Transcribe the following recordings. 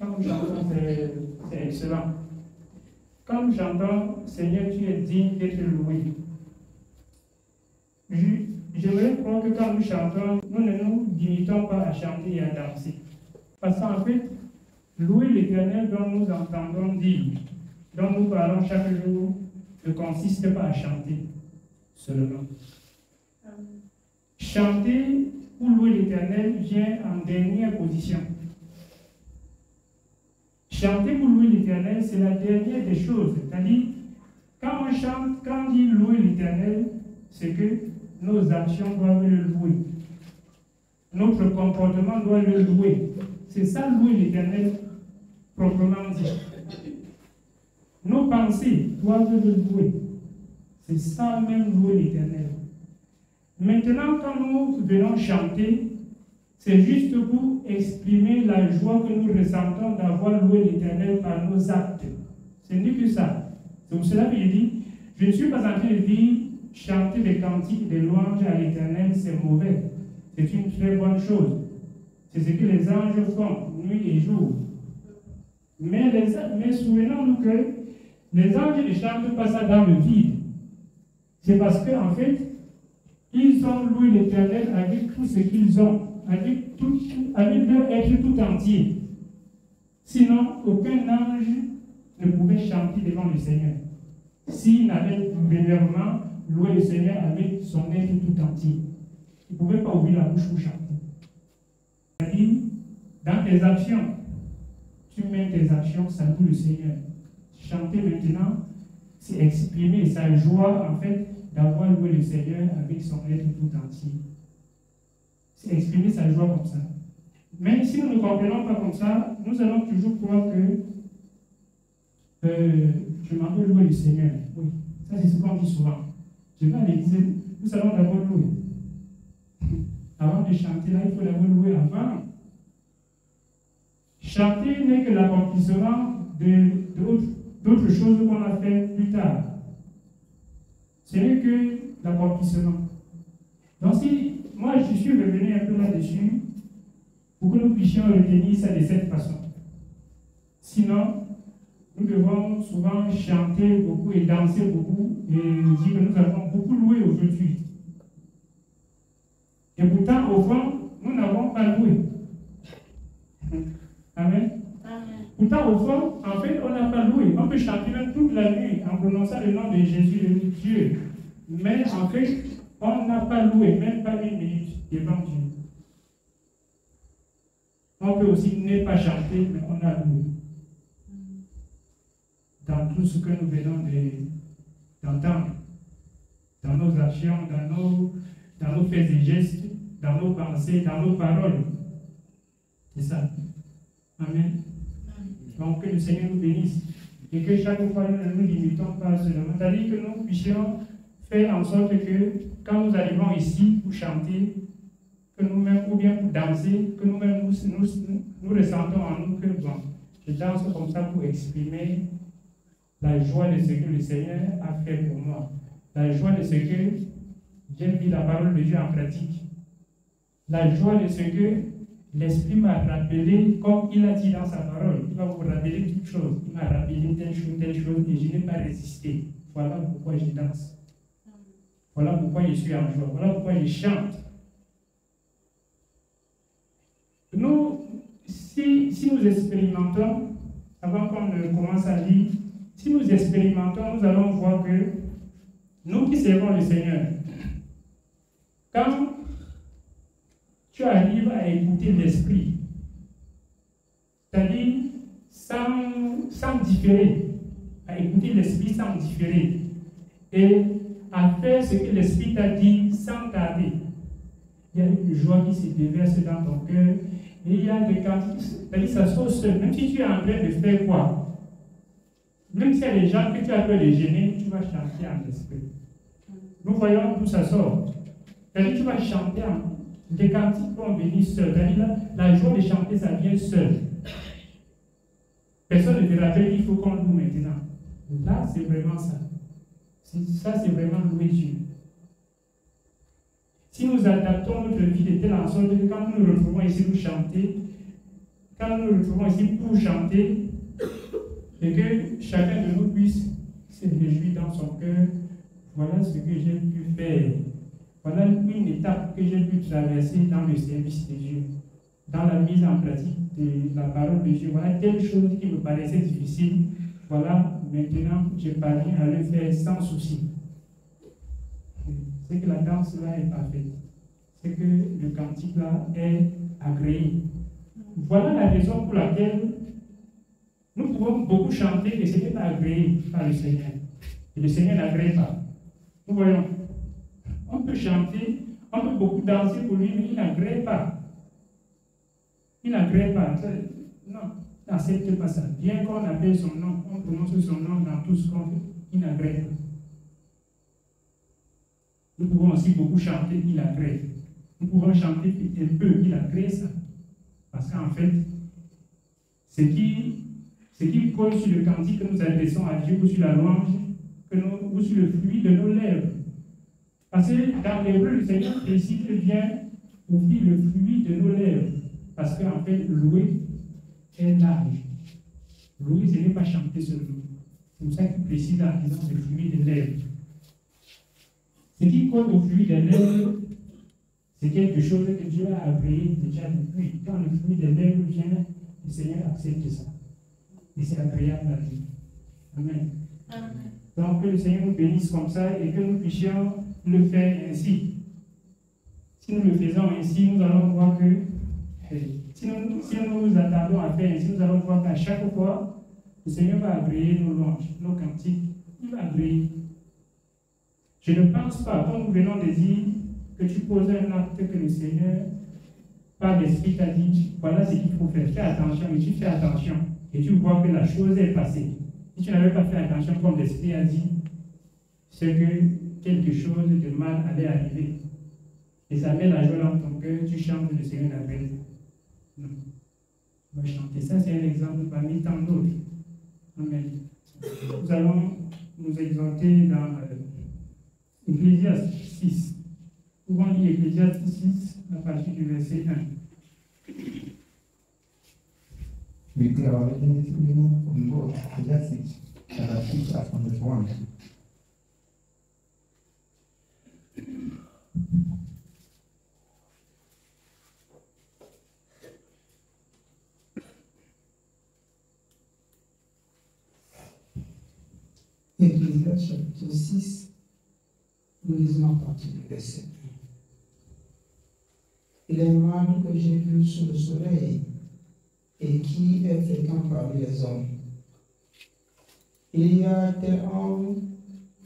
Quand nous chantons, c'est excellent. Quand nous chantons, Seigneur, tu es digne d'être loué. J'aimerais croire que quand nous chantons, nous ne nous limitons pas à chanter et à danser. Parce qu'en fait, louer l'Éternel dont nous entendons dire, dont nous parlons chaque jour, ne consiste pas à chanter seulement. Chanter ou louer l'Éternel vient en dernière position. Chanter ou louer l'Éternel, c'est la dernière des choses. C'est-à-dire, quand on chante, quand on dit louer l'Éternel, c'est que nos actions doivent le louer. Notre comportement doit le louer. C'est ça louer l'Éternel proprement dit. Nos pensées doivent le louer. C'est ça même louer l'Éternel. Maintenant, quand nous venons chanter, c'est juste pour exprimer la joie que nous ressentons d'avoir loué l'Éternel par nos actes. Ce n'est que ça. C'est pour cela que je dis, je ne suis pas en train de dire chanter des cantiques, des louanges à l'Éternel, c'est mauvais. C'est une très bonne chose. C'est ce que les anges font, nuit et jour. Mais souvenons-nous que les anges ne chantent pas ça dans le vide. C'est parce qu'en fait, ils ont loué l'Éternel avec tout ce qu'ils ont, avec leur être tout entier. Sinon, aucun ange ne pouvait chanter devant le Seigneur. S'il n'avait premièrement loué le Seigneur avec son être tout entier, il ne pouvait pas ouvrir la bouche pour chanter. C'est-à-dire, dans tes actions, tu mets tes actions, ça loue le Seigneur. Chanter maintenant, c'est exprimer sa joie, en fait, d'avoir loué le Seigneur avec son être tout entier. C'est exprimer sa joie comme ça. Mais si nous ne comprenons pas comme ça, nous allons toujours croire que je m'en veux louer le Seigneur. Oui, ça c'est ce qu'on dit souvent. Je vais à l'église, nous allons d'abord louer. Avant de chanter, là, il faut d'abord louer avant. Chanter n'est que l'accomplissement d'autres choses qu'on a fait plus tard. Ce n'est que l'accomplissement. Donc si moi je suis revenu un peu là-dessus, pour que nous puissions retenir ça de cette façon. Sinon, nous devons souvent chanter beaucoup et danser beaucoup et dire que nous avons beaucoup loué aujourd'hui. Et pourtant, au fond, nous n'avons pas loué. Amen. Pourtant, au fond, en fait, on n'a pas loué. On peut chanter même toute la nuit en prononçant le nom de Jésus, de Dieu. Mais en fait, on n'a pas loué, même pas une minute devant Dieu. On peut aussi ne pas chanter, mais on a loué. Dans tout ce que nous venons d'entendre, dans nos actions, dans nos faits et gestes, dans nos pensées, dans nos paroles. C'est ça. Amen. Donc que le Seigneur nous bénisse et que chaque fois nous ne nous limitons pas à cela. C'est-à-dire que nous puissions faire en sorte que quand nous arrivons ici pour chanter, que nous-mêmes, ou bien pour danser, que nous-mêmes nous ressentons en nous que bon, je danse comme ça pour exprimer la joie de ce que le Seigneur a fait pour moi. La joie de ce que j'ai mis la parole de Dieu en pratique. La joie de ce que l'Esprit m'a rappelé, comme il a dit dans sa parole. Il va vous rappeler toutes choses. Il m'a rappelé telle chose, et je n'ai pas résisté. Voilà pourquoi je danse. Voilà pourquoi je suis en joie. Voilà pourquoi je chante. Nous, si nous expérimentons, avant qu'on ne commence à lire, si nous expérimentons, nous allons voir que nous qui servons le Seigneur, quand tu arrives à écouter l'Esprit, c'est-à-dire sans différer, à écouter l'Esprit sans différer, et à faire ce que l'Esprit t'a dit sans tarder, il y a une joie qui se déverse dans ton cœur, et il y a des cantiques, c'est-à-dire ça sort seul, même si tu es en train de faire quoi, même s'il y a des gens que tu as peur de gêner, tu vas chanter en esprit. Nous voyons d'où ça sort. C'est-à-dire tu vas chanter des cantiques vont venir seuls. C'est-à-dire la joie de chanter, ça vient seul. Personne ne te rappelle qu'il faut qu'on loue maintenant. Là, c'est vraiment ça. Ça, c'est vraiment louer Dieu. Si nous adaptons notre vie de telle en sorte que quand nous nous retrouvons ici, nous chanter, quand nous nous retrouvons ici pour chanter, et que chacun de nous puisse se réjouir dans son cœur, voilà ce que j'ai pu faire. Voilà une étape que j'ai pu traverser dans le service de Dieu, dans la mise en pratique de la parole de Dieu. Voilà telle chose qui me paraissait difficile. Voilà, maintenant, je parviens à le faire sans souci. C'est que la danse là est parfaite. C'est que le cantique là est agréé. Voilà la raison pour laquelle nous pouvons beaucoup chanter et ce n'est pas agréé par le Seigneur. Et le Seigneur n'agrée pas. Nous voyons. On peut chanter, on peut beaucoup danser pour lui, mais il n'agrée pas. Il n'agrée pas. Non, il n'accepte pas ça. Bien qu'on appelle son nom, on prononce son nom dans tout ce qu'on fait, il n'agrée pas. Nous pouvons aussi beaucoup chanter, il agrée. Nous pouvons chanter un peu, il agrée ça. Parce qu'en fait, ce qui colle sur le cantique que nous adressons à Dieu, ou sur la louange, ou sur le fruit de nos lèvres. Parce que dans l'hébreu, le Seigneur précise bien aussi le fruit de nos lèvres. Parce qu'en fait, louer est large. Louer, ce n'est pas chanter seulement. C'est pour ça qu'il précise en disant le fruit des lèvres. Ce qui colle au fruit des lèvres, c'est quelque chose que Dieu a agréé déjà depuis. Quand le fruit des lèvres vient, le Seigneur accepte ça. Et c'est agréable à Dieu. Amen. Amen. Donc que le Seigneur nous bénisse comme ça et que nous puissions le faire ainsi. Si nous le faisons ainsi, nous allons voir que si nous nous attardons à faire ainsi, nous allons voir qu'à chaque fois, le Seigneur va agréer nos louanges, nos cantiques. Il va agréer. Je ne pense pas, comme nous venons de dire, que tu poses un acte que le Seigneur, par l'Esprit, t'a dit, voilà ce qu'il faut faire. Fais attention, et tu fais attention. Et tu vois que la chose est passée. Si tu n'avais pas fait attention, comme l'Esprit a dit, c'est que quelque chose de mal allait arriver. Et ça met la joie dans ton cœur, tu chantes le Seigneur l'appelle. Non. On va chanter. Ça, c'est un exemple parmi tant d'autres. Amen. Nous allons nous exhorter dans Ecclésiaste 6. Nous allons lire Ecclésiaste 6 à partir du verset 1. We are already from God, Ecclesiastes, chapter 6, from verse 1. Ecclésiaste chapitre 6, nous lisons à partir du verset 1. Il est mal que j'ai vu sous le soleil et qui est fréquent parmi les hommes. Il y a tel homme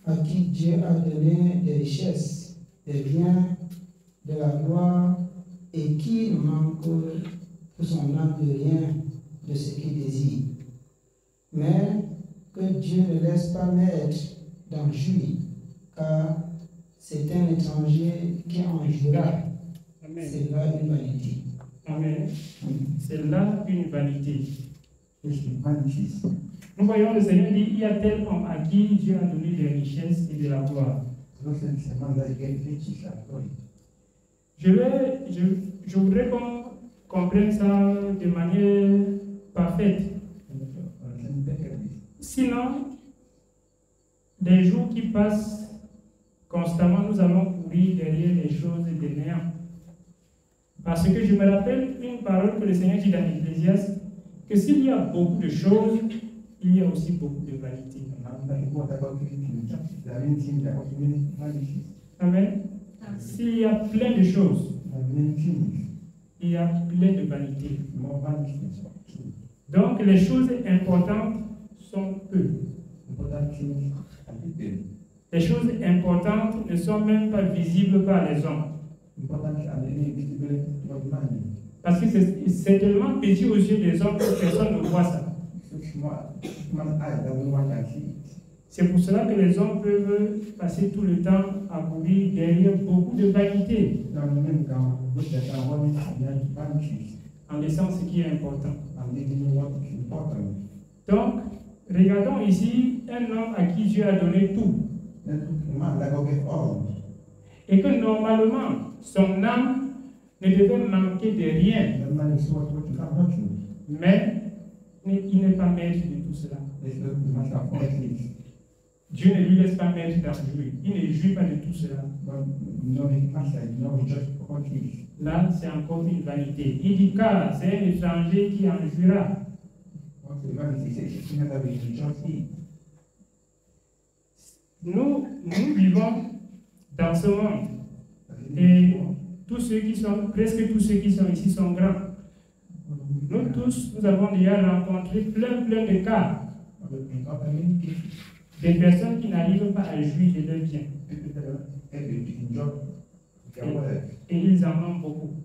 à qui Dieu a donné des richesses, des biens, de la gloire, et qui ne manque pour son âme de rien de ce qu'il désire. Mais que Dieu ne laisse pas mettre dans jouir, car c'est un étranger qui en jouira. C'est là une vanité. Amen. C'est là une vanité. Nous voyons le Seigneur dire, il y a tel homme à qui Dieu a donné des richesses et de la gloire. Je voudrais qu'on comprenne ça de manière parfaite. Sinon, des jours qui passent constamment, nous allons courir derrière les choses des néants. Parce que je me rappelle une parole que le Seigneur dit dans l'Ecclésiaste, que s'il y a beaucoup de choses, il y a aussi beaucoup de vanité. Amen. S'il y a plein de choses, il y a plein de vanité. Donc les choses importantes sont peu. Les choses importantes ne sont même pas visibles par les hommes. Parce que c'est tellement petit aux yeux des hommes que personne ne voit ça. C'est pour cela que les hommes peuvent passer tout le temps à courir derrière beaucoup de vanité, en laissant ce qui est important. Donc, regardons ici un homme à qui Dieu a donné tout. Et que normalement, son âme ne devait manquer de rien. Mais il n'est pas maître de tout cela. It's not the master of all things. Dieu ne lui laisse pas maître d'en jouir. Il ne jouit pas de tout cela. But no master, no judge of all things. Là, c'est encore une vanité. Il dit car c'est un étranger qui en jouira. What the vanity says, it's another way to judge him. Nous vivons dans ce monde. Et presque tous ceux qui sont ici sont grands. Nous tous, nous avons déjà rencontré plein de cas. Des personnes qui n'arrivent pas à jouir de leurs biens. Et ils en ont beaucoup.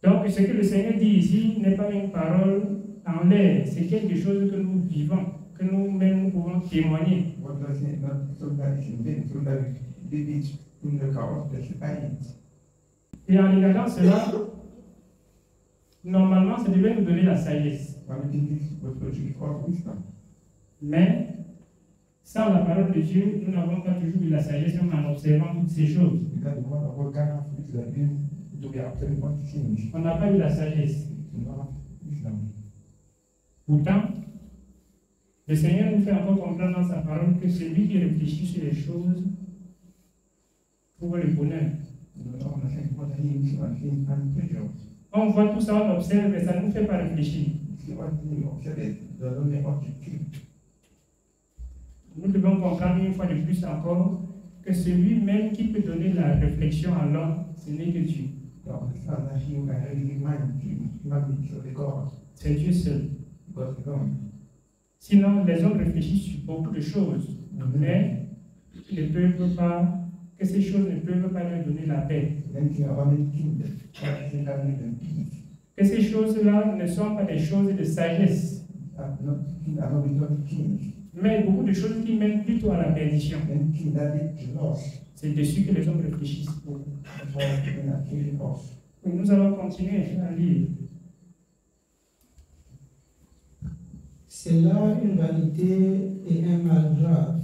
Donc, ce que le Seigneur dit ici n'est pas une parole en l'air, c'est quelque chose que nous vivons, que nous-mêmes nous pouvons témoigner. Et en regardant cela, normalement, ça devait nous donner la sagesse. Mais, sans la parole de Dieu, nous n'avons pas toujours eu la sagesse même en observant toutes ces choses. On n'a pas eu la sagesse. Pourtant, le Seigneur nous fait encore comprendre dans sa parole que celui qui réfléchit sur les choses trouve le bonheur. On voit tout ça, on observe, mais ça ne nous fait pas réfléchir. Nous devons comprendre une fois de plus encore que celui-même qui peut donner la réflexion à l'homme, ce n'est que Dieu. C'est Dieu seul. Sinon, les hommes réfléchissent sur beaucoup de choses, mais ne peuvent pas, que ces choses ne peuvent pas leur donner la paix. Que ces choses-là ne sont pas des choses de sagesse, mais beaucoup de choses qui mènent plutôt à la perdition. C'est dessus que les hommes réfléchissent beaucoup. Nous allons continuer à lire. C'est là une vanité et un mal grave.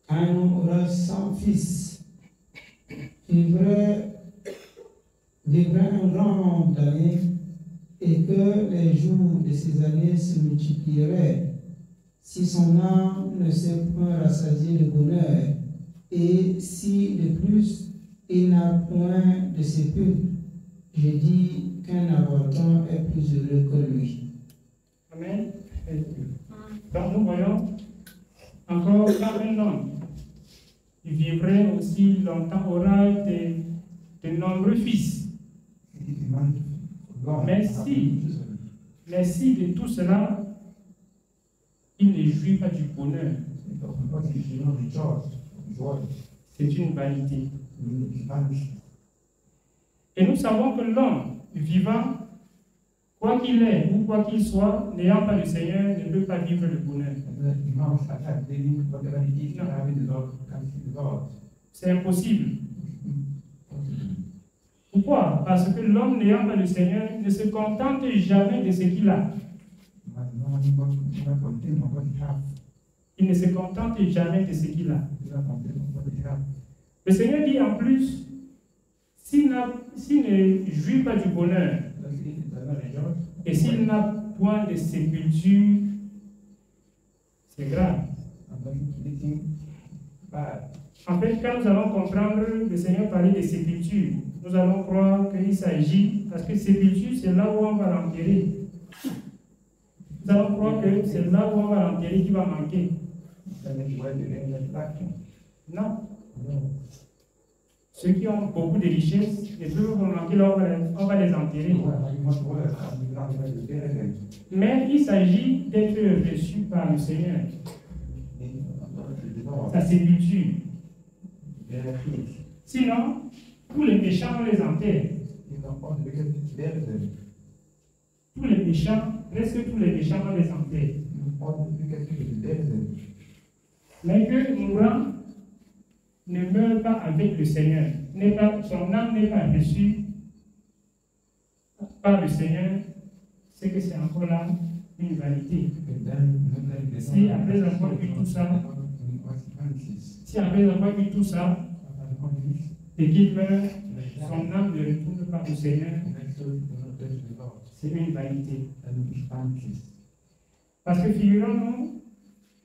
Un homme aura 100 fils, vivrait un grand nombre d'années, et que les jours de ces années se multiplieraient, si son âme ne s'est point rassasiée de bonheur, et si de plus il n'a point de sépulcre, je dis qu'un avorton est plus heureux que lui. Amen. Donc nous voyons encore quand un homme vivrait aussi longtemps, aura de nombreux fils. Mais si de tout cela, il ne jouit pas du bonheur, c'est une vanité. Et nous savons que l'homme vivant, quoi qu'il est ou quoi qu'il soit, n'ayant pas le Seigneur, ne peut pas vivre le bonheur. C'est impossible. Pourquoi? Parce que l'homme n'ayant pas le Seigneur ne se contente jamais de ce qu'il a. Il ne se contente jamais de ce qu'il a. Le Seigneur dit en plus, s'il ne jouit pas du bonheur, et s'il n'a point de sépulture, c'est grave. En fait, quand nous allons comprendre le Seigneur parler de sépulture, nous allons croire qu'il s'agit, parce que sépulture, c'est là où on va l'enterrer. Nous allons croire que c'est là où on va l'enterrer qui va manquer. Non. Ceux qui ont beaucoup de richesses, les plus vont manquer, là on va les enterrer. Mais il s'agit d'être reçu par le Seigneur. Sa sépulture. Sinon, tous les méchants, on les enterre. Tous les méchants, presque tous les méchants, on les enterre. Mais que mourant ne meurt pas avec le Seigneur, son âme n'est pas reçue par le Seigneur, c'est que c'est encore là une vanité. Si après avoir eu tout ça, et qu'il meurt, son âme ne retourne pas au Seigneur, still do not go to the Lord. C'est une vanité. And it's vanity. Parce que figurons-nous,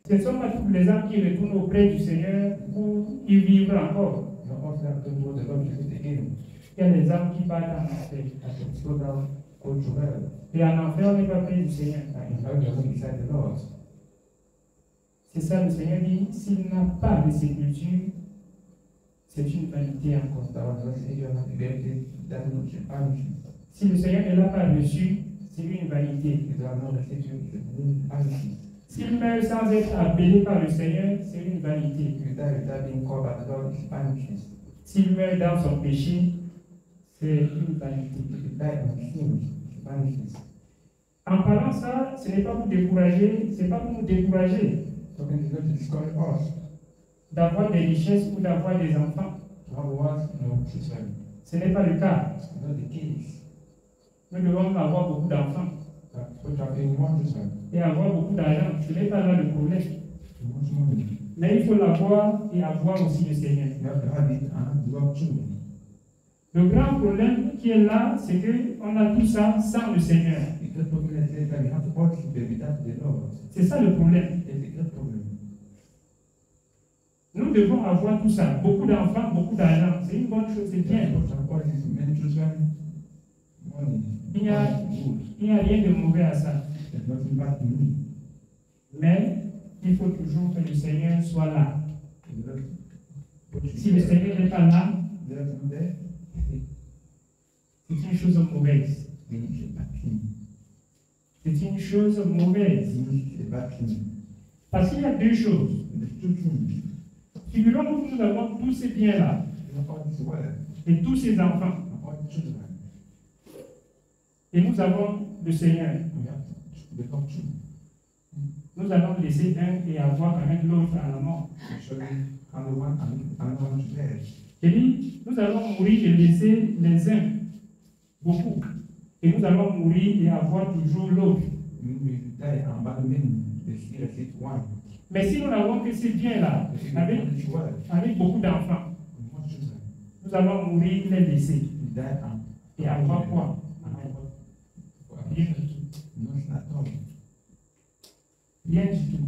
ce ne sont pas tous les âmes qui retournent auprès du Seigneur pour y vivre encore. You know, also have to go to the Lord Jesus again. Il y a des âmes qui partent en enfer. As you slow down, go to hell. Et en enfer, on n'est pas près du Seigneur. And in hell, you're going beside the Lord. C'est ça, le Seigneur dit, s'il n'a pas de sépulture, c'est une vanité encore. That was the Savior of the very that is not vanity. Si le Seigneur ne l'a pas reçu, c'est une vanité. If you are not received, it's vanity. S'il meurt sans être appelé par le Seigneur, c'est une vanité. If you die without being called by the Lord, it's vanity. S'il meurt dans son péché, c'est une vanité. If you die in sin, it's vanity. En parlant ça, ce n'est pas pour décourager, c'est pas pour nous décourager Talking to God to discourage us d'avoir des richesses ou d'avoir des enfants. to have what? No children. Ce n'est pas le cas. It's not the case. Nous devons avoir beaucoup d'enfants But you have any more children, et avoir beaucoup d'argent. Ce n'est pas là le problème. you want money. Mais il faut l'avoir et avoir aussi le Seigneur. You have to have it and have the Lord too. Le grand problème qui est là, c'est qu'on a tout ça sans le Seigneur. It's just problem that says that you have to worship without the Lord. C'est ça le problème. It's a good problem. Nous devons avoir tout ça. Beaucoup d'enfants, beaucoup d'argent. C'est une bonne chose, c'est bien. What is many children? Money. Il n'y a, Good. il n'y a rien de mauvais à ça. There's nothing bad in me. Mais il faut toujours que le Seigneur soit là. Si le Seigneur n'est pas là, c'est une chose mauvaise. C'est une chose mauvaise. Parce qu'il y a deux choses. Figurons-nous que nous avons tous ces biens-là et tous ces enfants. Et nous avons le Seigneur. Nous allons laisser un et avoir quand même l'autre à la mort. J'ai dit, nous allons mourir et laisser les uns beaucoup. Et nous allons mourir et avoir toujours l'autre. Mais si nous n'avons que ces biens-là, avec beaucoup d'enfants, nous allons mourir les laisser. Et avoir quoi? Rien du tout. Rien du tout.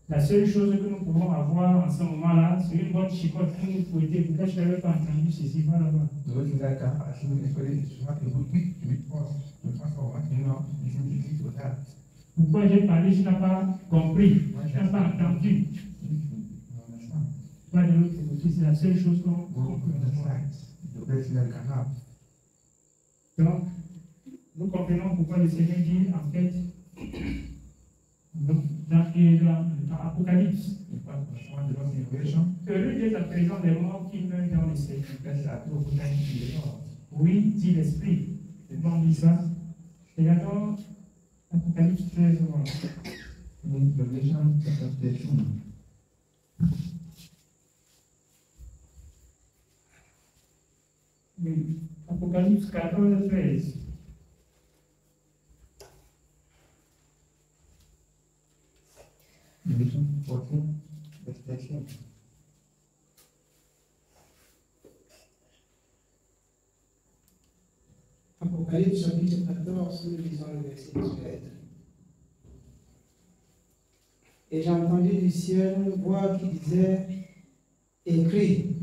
La seule chose que nous pouvons avoir en ce moment-là, c'est une bonne chicotte pour nous fouetter. Peut-être que je n'avais pas entendu ceci, voilà. Pourquoi j'ai parlé, je n'ai pas compris, je n'ai pas entendu. Toi, de l'autre côté, c'est la seule chose qu'on peut avoir. Donc, nous comprenons pourquoi le Seigneur dit, en fait, dans Apocalypse, heureux dès à présent les morts qui meurent dans le Seigneur. Oui, dit l'Esprit. On dit ça. Regardons Apocalypse 13. Oui, Apocalypse 14, 13. Apocalypse chapitre 14, nous lisons le verset 13. Et j'ai entendu du ciel une voix qui disait, écrit,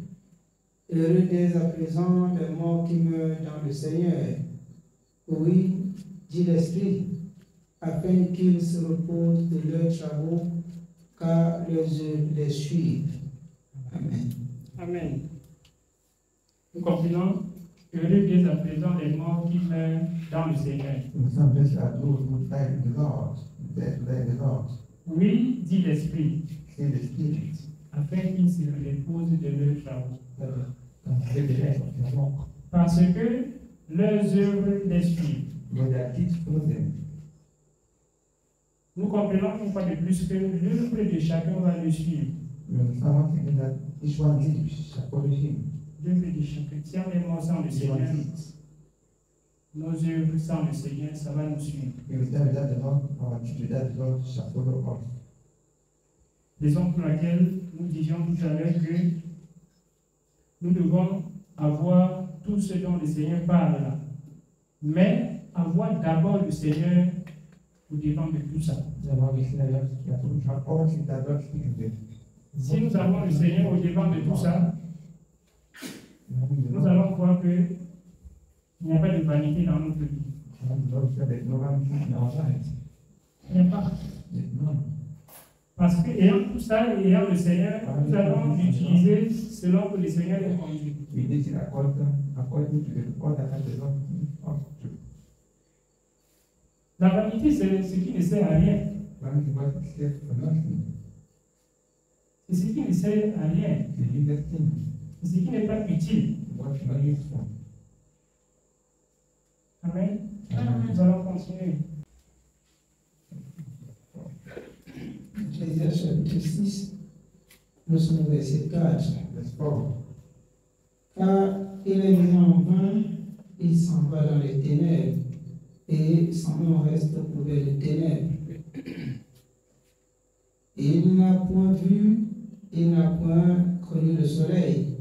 heureux dès à présent les morts qui meurent dans le Seigneur. Oui, dit l'Esprit, afin qu'ils se reposent de leurs travaux, car leurs œuvres les suivent. Amen. Amen. Nous comprenons, heureux dès à présent les morts qui meurent dans le Seigneur. Oui, dit l'Esprit, afin qu'ils se reposent de leurs travaux. Parce que leurs œuvres les suivent. Nous comprenons une fois de plus que l'œuvre de chacun va le suivre. L'œuvre de chacun. Si on est mort sans le Seigneur, nos œuvres sans le Seigneur, ça va nous suivre. Raison pour laquelle nous disions tout à l'heure que nous devons avoir tout ce dont le Seigneur parle là. Mais avoir d'abord le Seigneur au devant de tout ça. Si nous avons le Seigneur au devant de tout ça, nous allons voir qu'il n'y a pas de vanité dans notre vie. Il n'y a pas. Parce que, ayant tout ça, ayant le Seigneur, nous allons l'utiliser selon que le Seigneur est conduit. La vanité, c'est ce qui ne sert à rien. C'est ce qui ne sert à rien. C'est ce qui n'est pas utile. Amen. Nous allons continuer. Ecclésiaste chapitre 6, nous sommes au verset 4. Car il est mis en vain, il s'en va dans les ténèbres, et son nom reste couvert de ténèbres. Il n'a point vu, il n'a point connu le soleil,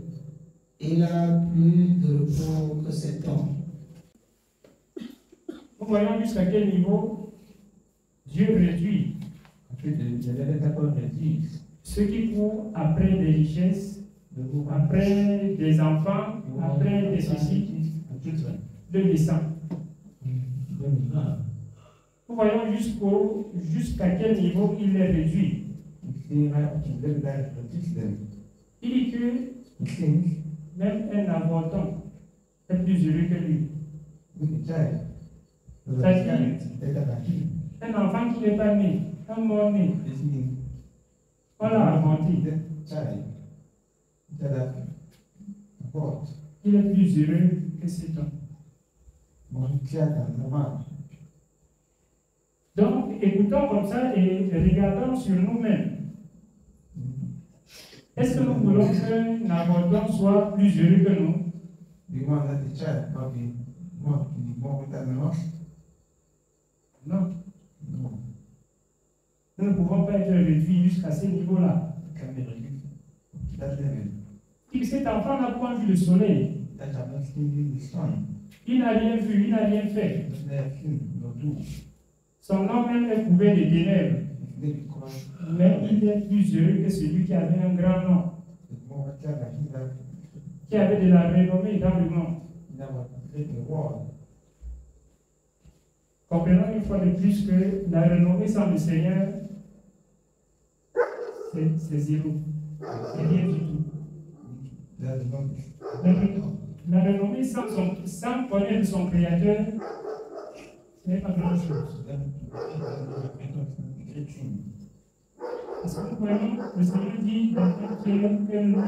il a plus de repos que cet homme. Nous voyons jusqu'à quel niveau Dieu réduit ceux qui courent après des richesses, après des enfants, après des ceci, de descend. Nous voyons jusqu'à quel niveau il les réduit. Il dit que même un avorton est plus heureux que lui. C'est-à-dire, un enfant qui n'est pas né, un mort-né, on l'a avorté. Il est plus heureux que cet homme. Donc, écoutons comme ça et regardons sur nous-mêmes. Est-ce que nous voulons qu'un avorton soit plus heureux que nous? Non. Nous ne pouvons pas être réduits jusqu'à ce niveau-là. Et cet enfant n'a point vu le soleil. Il n'a rien vu, il n'a rien fait. Son nom même est couvert de ténèbres. Mais il est plus heureux que celui qui avait un grand nom, qui avait de la renommée dans le monde. Comprenons une fois de plus que la renommée sans le Seigneur, c'est zéro. C'est rien du tout. La renommée sans connaître son Créateur, ce n'est pas grand-chose. Parce que nous voyons, le Seigneur dit dans le Seigneur que nous,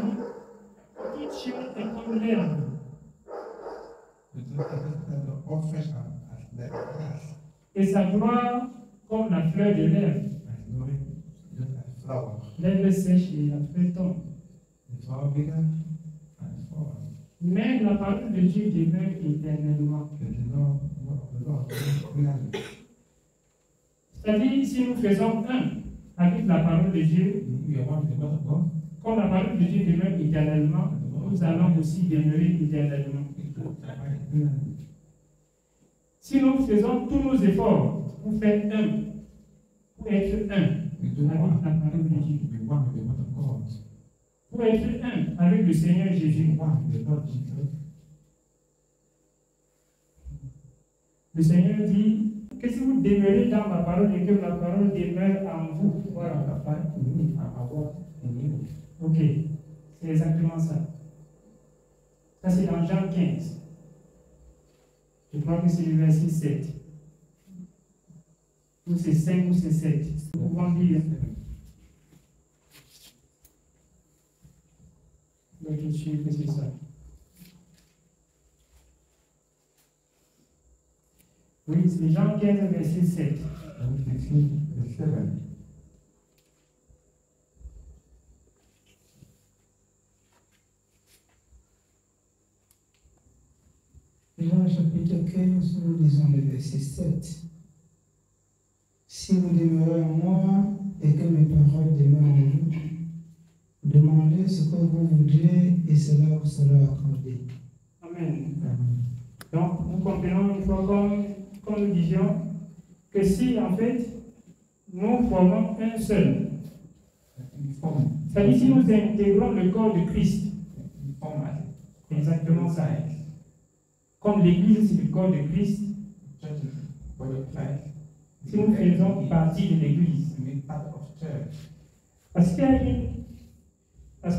toute chose est comme l'herbe. Et sa gloire comme la fleur de l'herbe. L'herbe sèche et la fleur tombe. Mais la parole de Dieu demeure éternellement. C'est-à-dire, si nous faisons un avec la parole de Dieu, comme la parole de Dieu demeure éternellement, nous allons aussi demeurer éternellement. Si nous faisons tous nos efforts pour faire un, pour être un avec la parole de Dieu, pour être un avec le Seigneur Jésus, le Seigneur dit que si vous demeurez dans ma parole et que ma parole demeure en vous, voilà. Ok, c'est exactement ça. Ça, c'est dans Jean 15. Je crois que c'est le verset 7. Ou c'est 5 ou c'est 7. Vous pouvez lire. Donc, je suis que c'est ça. Oui, c'est Jean 15, verset 7. Jean chapitre 15, nous lisons le verset 7. Si vous demeurez en moi et que mes paroles demeurent en vous, demandez ce que vous voudrez et cela vous sera accordé. Amen. Donc, nous comprenons une fois, comme nous disions, que si en fait, nous formons un seul, c'est-à-dire si nous intégrons le corps de Christ, exactement ça. Comme l'Église, c'est le corps de Christ, si nous faisons partie de l'Église, parce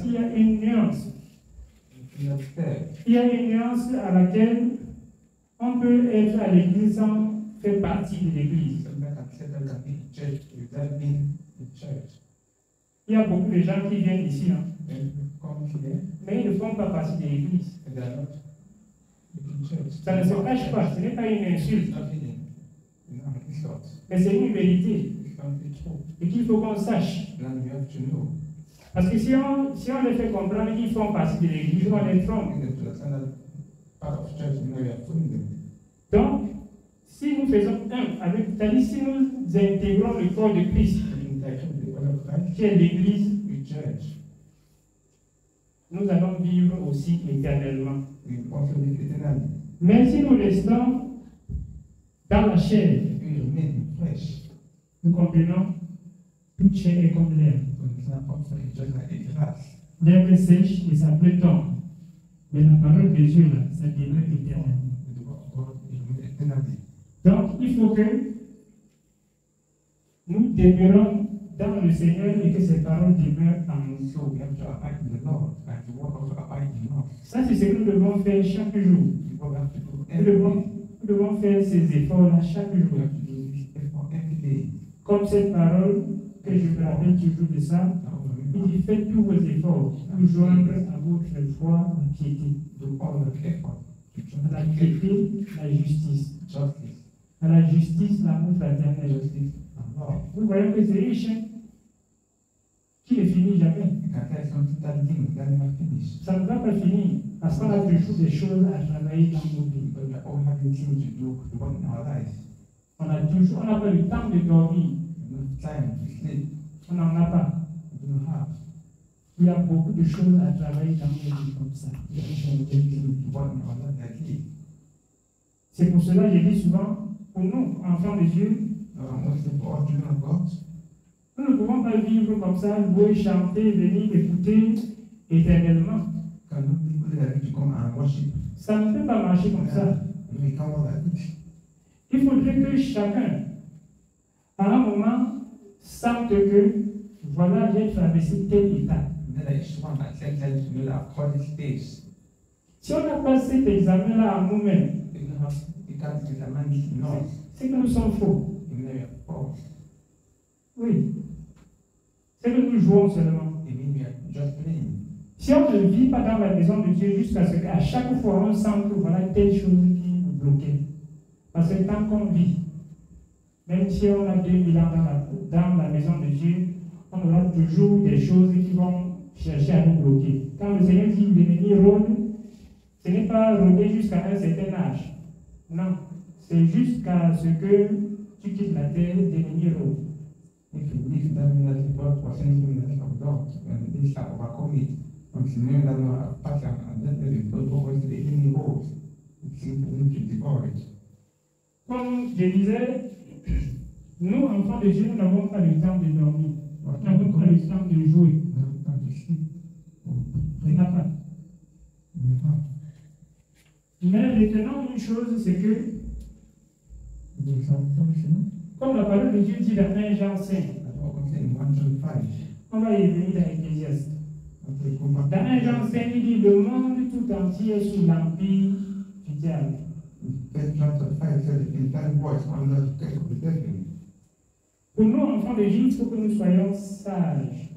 qu'il y a une nuance. Il y a une nuance à laquelle on peut être à l'église sans faire partie de l'église. Il y a beaucoup de gens qui viennent ici, hein, mais ils ne font pas partie de l'église. Ça ne se cache pas, ce n'est pas une insulte, mais c'est une vérité et qu'il faut qu'on sache. Parce que si on les fait comprendre qu'ils font partie de l'église, on les trompe. Donc, si nous faisons un avec, c'est-à-dire si nous intégrons le corps de Christ, qui est l'église, nous allons vivre aussi éternellement. Mais si nous restons dans la chair, nous comprenons, toute chair est comme l'herbe. L'herbe sèche et ça peut tomber. Mais la parole de Dieu, là, ça demeure éternel. Donc, il faut que nous demeurons dans le Seigneur et que ses paroles demeurent en nous. Ça, c'est ce que nous devons faire chaque jour. Nous devons faire ces efforts-là chaque jour. Comme cette parole, que je me rappelle toujours de ça, il dit faites tous vos efforts pour joindre à votre foi la piété. À la piété, la justice. À la justice, l'amour fraternel. Vous voyez que c'est riche, hein? Qui ne finit jamais. Ça ne va pas finir parce qu'on a toujours des choses à travailler dans nos vies. On n'a pas le temps de dormir. On n'en a pas. Il y a beaucoup de choses à travailler dans nos vies comme ça. C'est pour cela que je dis souvent, pour nous, enfants de Dieu, nous ne pouvons pas vivre comme ça, louer, chanter, venir écouter éternellement. Ça ne peut pas marcher comme ça. Il faudrait que chacun, à un moment, sente que, voilà, j'ai traversé tel état. Si on n'a pas cet examen-là en nous-mêmes, c'est que nous sommes faux. Oui. C'est que nous jouons seulement. Si on ne vit pas dans la maison de Dieu jusqu'à ce qu'à chaque fois on sent que voilà telle chose qui nous bloquait. Parce que tant qu'on vit, même si on a 2000 ans dans la maison de Dieu, on aura toujours des choses qui vont chercher à nous bloquer. Quand le Seigneur dit devenir rôde, ce n'est pas rôder jusqu'à un certain âge. Non, c'est jusqu'à ce que tu quittes la terre, devenir rôde. Comme je disais, nous, enfants de Dieu, nous n'avons pas le temps de dormir. Nous n'avons pas le temps de jouer. On n'a pas. Mais retenons une chose, c'est que, comme la parole de Dieu dit dans 1 Jean 5, on va y venir dans Ecclésiaste. Dans 1 Jean 5, il dit le monde tout entier est sous l'empire du diable. Pour nous, enfants de Dieu, il faut que nous soyons sages.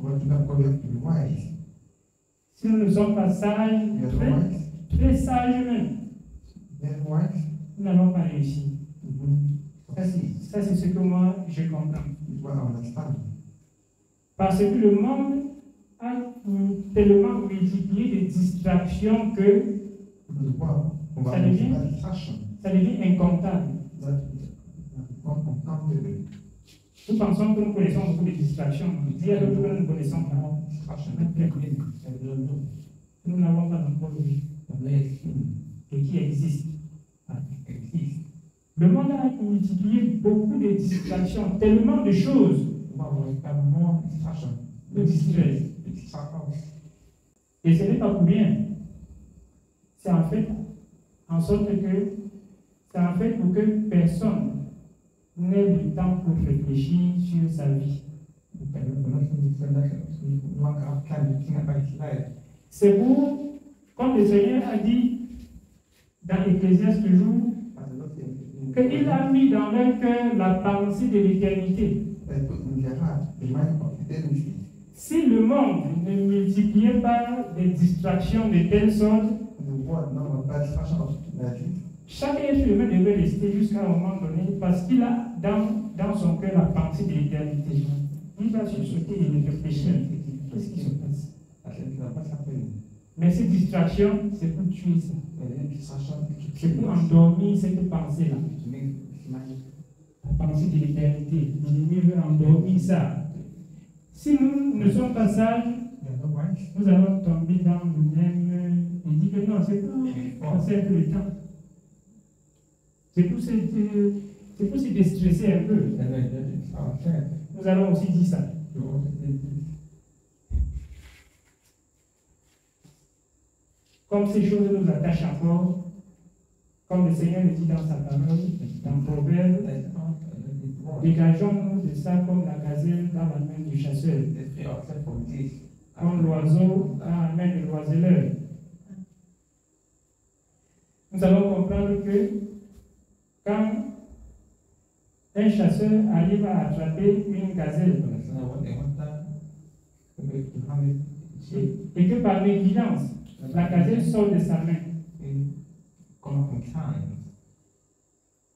Si nous ne sommes pas sages, très sages même, nous n'allons pas réussir. Ça, c'est ce que moi, je comprends. Parce que le monde a tellement multiplié de distractions que ça devient incomptable. Nous pensons que nous connaissons beaucoup de distractions. Il y a d'autres que nous ne connaissons pas. Nous n'avons pas encore vu. et qui existent. Le monde a multiplié beaucoup de distractions, tellement de choses nous distraient. Et ce n'est pas pour rien. C'est en fait en sorte que c'est en fait pour que personne n'ait le temps pour réfléchir sur sa vie. C'est pour, comme le Seigneur a dit dans Ecclésiaste toujours, qu'il a mis dans leur cœur la pensée de l'éternité. Si le monde ne multipliait pas les distractions de telle sorte, chaque être humain devait rester jusqu'à un moment donné parce qu'il a dans son cœur la pensée de l'éternité. Il va sursauter et réfléchir. Qu'est-ce qui se passe? Mais ces distractions, c'est pour tuer ça. C'est pour endormir cette pensée-là. La pensée de l'éternité. L'ennemi veut endormir ça. Si nous ne sommes pas sages, nous allons tomber dans le même. Il dit que non, c'est pour passer un peu le temps. C'est pour se déstresser un peu. Nous allons aussi dire ça. Comme ces choses nous attachent encore, comme le Seigneur le dit dans sa parole, dans Proverbe, dégageons-nous de ça comme la gazelle dans la main du chasseur, comme l'oiseau dans la main de l'oiseleur. Nous allons comprendre que quand un chasseur arrive à attraper une gazelle, et que par négligence, la gazelle sort de sa main,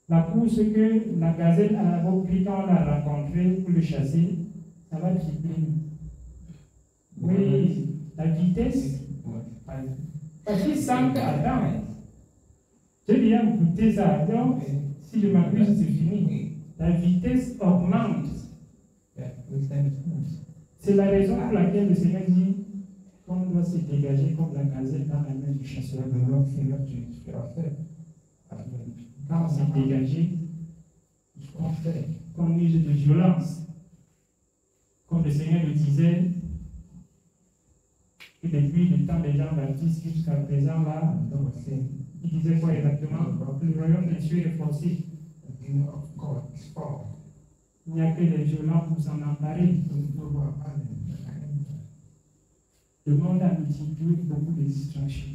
la course que la gazelle a repris quand on l'a rencontré pour le chasser, ça va tripler. Oui, la vitesse, parce qu'il sent qu'attends, j'ai déjà goûté ça, donc si je m'abuse, c'est fini. La vitesse augmente. C'est la raison pour laquelle le Seigneur dit qu'on doit se dégager comme la gazelle dans la main du chasseur. Quand on s'est dégagé, qu'on use de violence. Comme le Seigneur le disait, et depuis le temps des Jean-Baptiste jusqu'à présent, là, il disait quoi exactement? Le royaume des cieux est forcé. Il n'y a que les violents pour s'en emparer. Le monde a multiplié beaucoup de distractions.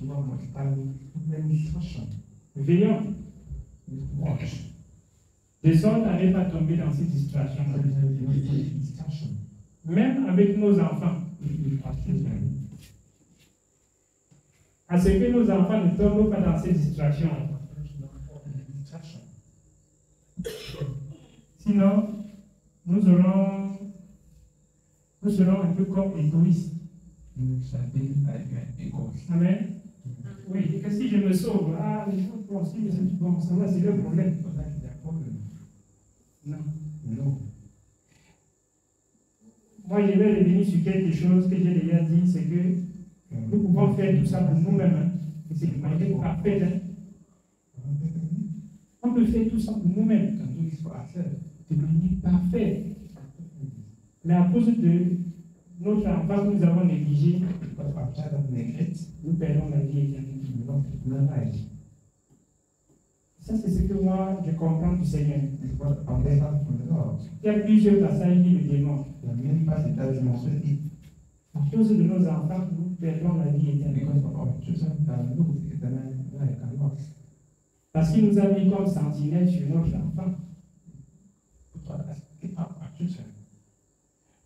Veillons. De sorte à ne pas tomber dans ces distractions. Même avec nos enfants. À ce que nos enfants ne tombent pas dans ces distractions. Sinon, nous serons un peu comme égoïstes. Amen. Oui, et que si je me sauve, bon, ça va, c'est le problème. Non. Moi, je vais revenir sur quelque chose que j'ai déjà dit, c'est que nous pouvons faire tout ça pour nous-mêmes. Hein. C'est une manière parfaite. Hein. On peut faire tout ça pour nous-mêmes. De manière parfaite. Mais à cause de notre enfant que nous avons négligé, nous perdons la vie éternelle. Ça, c'est ce que moi, je comprends du Seigneur. Il y a plusieurs passages qui le démontrent. À cause de nos enfants, nous perdons la vie éternelle. Parce qu'il nous a mis comme sentinelle sur notre enfant.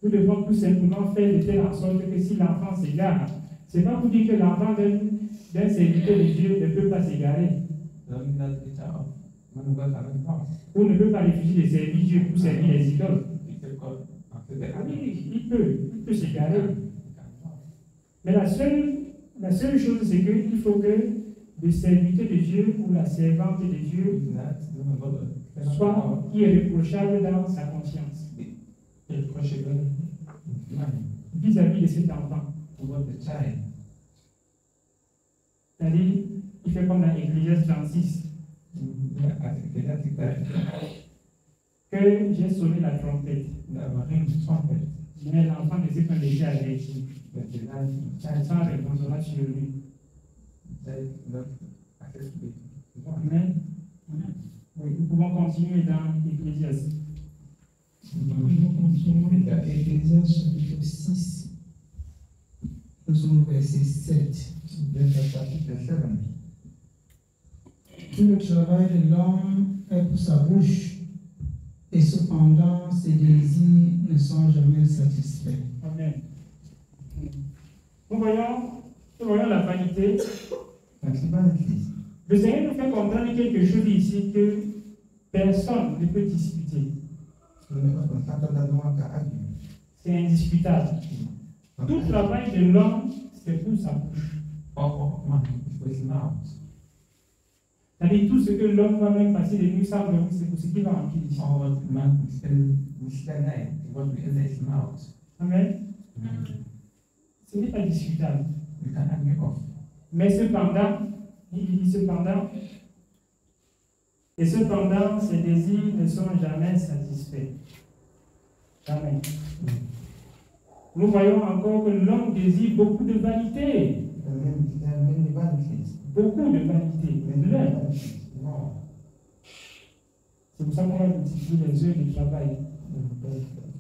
Nous devons tout simplement faire de telle sorte que si l'enfant s'égare, ce n'est pas pour dire que l'enfant d'un serviteur de Dieu ne peut pas s'égarer. Ou ne peut pas refuser de servir Dieu pour servir les idoles. Ah oui, il peut s'égarer. Mais la seule chose, c'est qu'il faut que le serviteur de Dieu ou la servante de Dieu soit irréprochable dans sa conscience. Vis-à-vis de cet enfant. C'est-à-dire, il fait comme dans Ecclésiaste 36, que j'ai sonné la trompette. Mais l'enfant ne s'est pas laissé avertir. Sans répondra sur lui. Amen. Oui, nous pouvons continuer dans Ecclésiaste. Nous continuons dans Ecclésiaste chapitre 6. Nous sommes au verset 7. Tout le travail de l'homme est pour sa bouche, et cependant ses désirs ne sont jamais satisfaits. Amen. Nous voyons la vanité. Le Seigneur nous fait comprendre quelque chose ici que personne ne peut discuter. C'est indiscutable. Tout travail de l'homme, c'est pour sa bouche. C'est-à-dire tout ce que l'homme va même passer de nuit sans dormir, c'est pour ce qu'il va en ici. Amen. Ce n'est pas discutable. Mais cependant, il dit cependant, et cependant, ses désirs ne sont jamais satisfaits. Jamais. Nous voyons encore que l'homme désire beaucoup de vanité. Beaucoup de vanité. C'est pour ça qu'on va multiplier les heures de travail.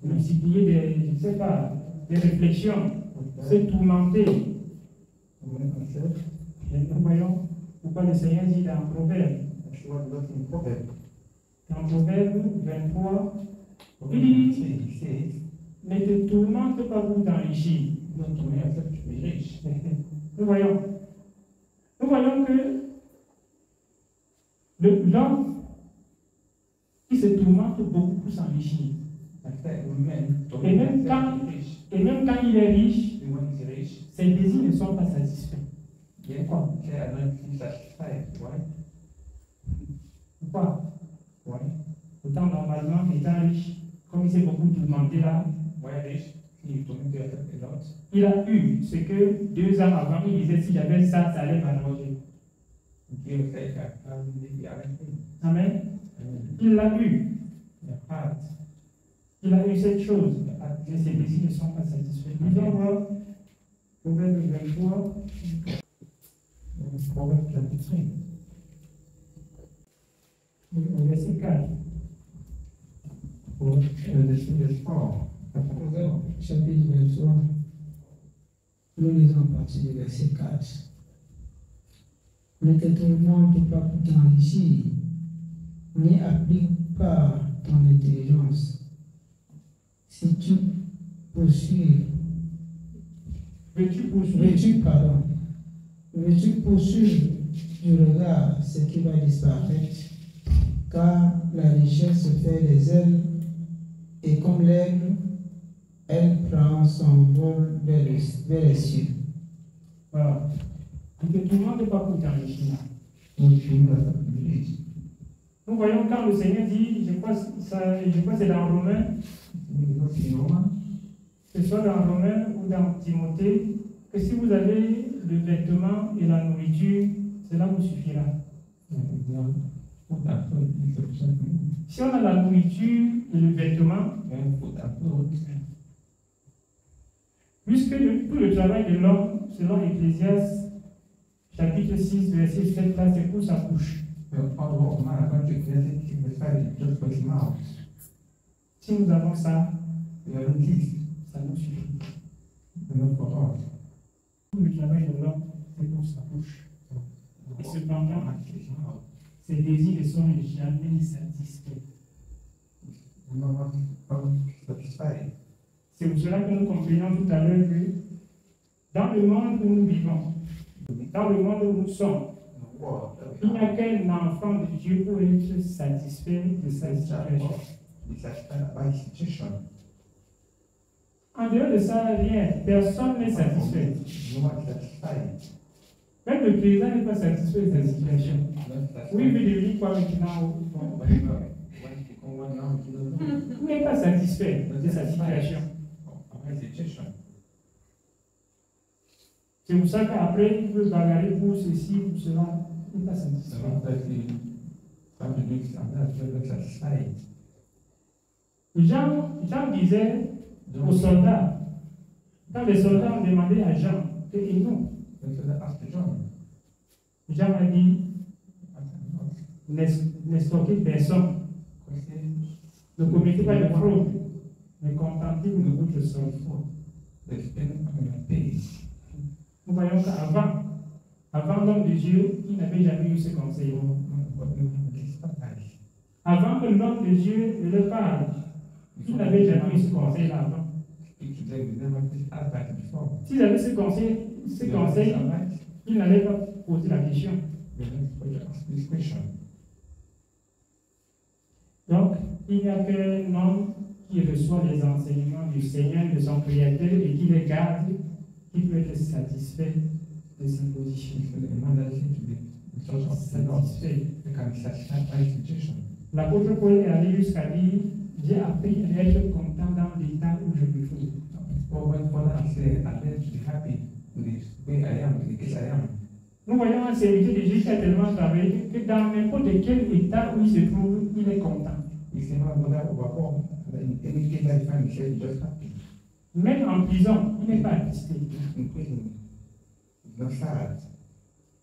Multiplier des, je ne sais pas, des réflexions. Se tourmenter. Et nous voyons pourquoi le Seigneur dit dans Proverbe. Dans Proverbe 23, il dit, ne te tourmente pas pour t'enrichir. Nous voyons que l'homme qui se tourmente beaucoup pour s'enrichir. Et même quand il est riche, ses désirs ne sont pas satisfaits. Pourquoi? Pourtant, normalement, étant riche, comme il s'est beaucoup tourmenté là, il a eu ce que 2 ans avant, il disait si j'avais ça, ça allait m'arranger. Amen. Il l'a eu. Il a eu cette chose, mais ses désirs ne sont pas satisfaits. Nous allons voir Proverbe 23. Proverbe 23. Au verset 4. Proverbe chapitre 23. Nous lisons à partir du verset 4. Ne te tourmente pas pour t'enrichir, n'y applique pas ton intelligence. Si tu poursuis, veux-tu poursuivre du regard ce qui va disparaître, car la richesse se fait des ailes, et comme l'aigle, elle prend son vol vers les cieux. Voilà. Ne te tourmente pas pour t'enrichir. Nous voyons quand le Seigneur dit, je crois que c'est dans Romains, que ce soit dans Romains ou dans Timothée, que si vous avez le vêtement et la nourriture, cela vous suffira. Si on a la nourriture et le vêtement, puisque tout le travail de l'homme, selon Ecclésiaste, chapitre 6, verset 7, là, c'est pour sa bouche. Si nous avons ça, ça nous suffit. Tout le travail de l'homme, c'est pour sa bouche. Et cependant, ses désirs ne sont jamais satisfaits. C'est pour cela que nous comprenons tout à l'heure que dans le monde où nous vivons, dans le monde où nous sommes, il n'y a qu'un enfant de Dieu pour être satisfait de sa situation. En dehors de ça, rien. Personne n'est satisfait. Même le président n'est pas satisfait de sa situation. Oui, il veut devenir quoi maintenant? Il n'est pas satisfait de sa situation. C'est pour ça qu'après, il veut bagarrer pour ceci, pour cela. n'est pas satisfait. Jean disait aux soldats, quand les soldats ont demandé à Jean, et non, Jean a dit, n'extorquez personne, ne commettez pas de fraude, mais contentez-vous de votre sort. Nous voyons qu'avant l'homme de Dieu, il n'avait jamais eu ce conseil. Avant que l'homme de Dieu ne le parle, il n'avait jamais eu ce conseil-là avant. S'il avait ce conseil, il n'allait pas poser la question. Donc, il n'y a qu'un homme qui reçoit les enseignements du Seigneur, de son Créateur, et qui les garde, qui peut être satisfait de sa position. Satisfait. L'apôtre Paul est allé jusqu'à dire, j'ai appris à être content dans l'état où je me trouve. Nous voyons un serviteur de Jésus qui a tellement travaillé que dans n'importe quel état où il se trouve, il est content. Même en prison, il n'est pas attristé.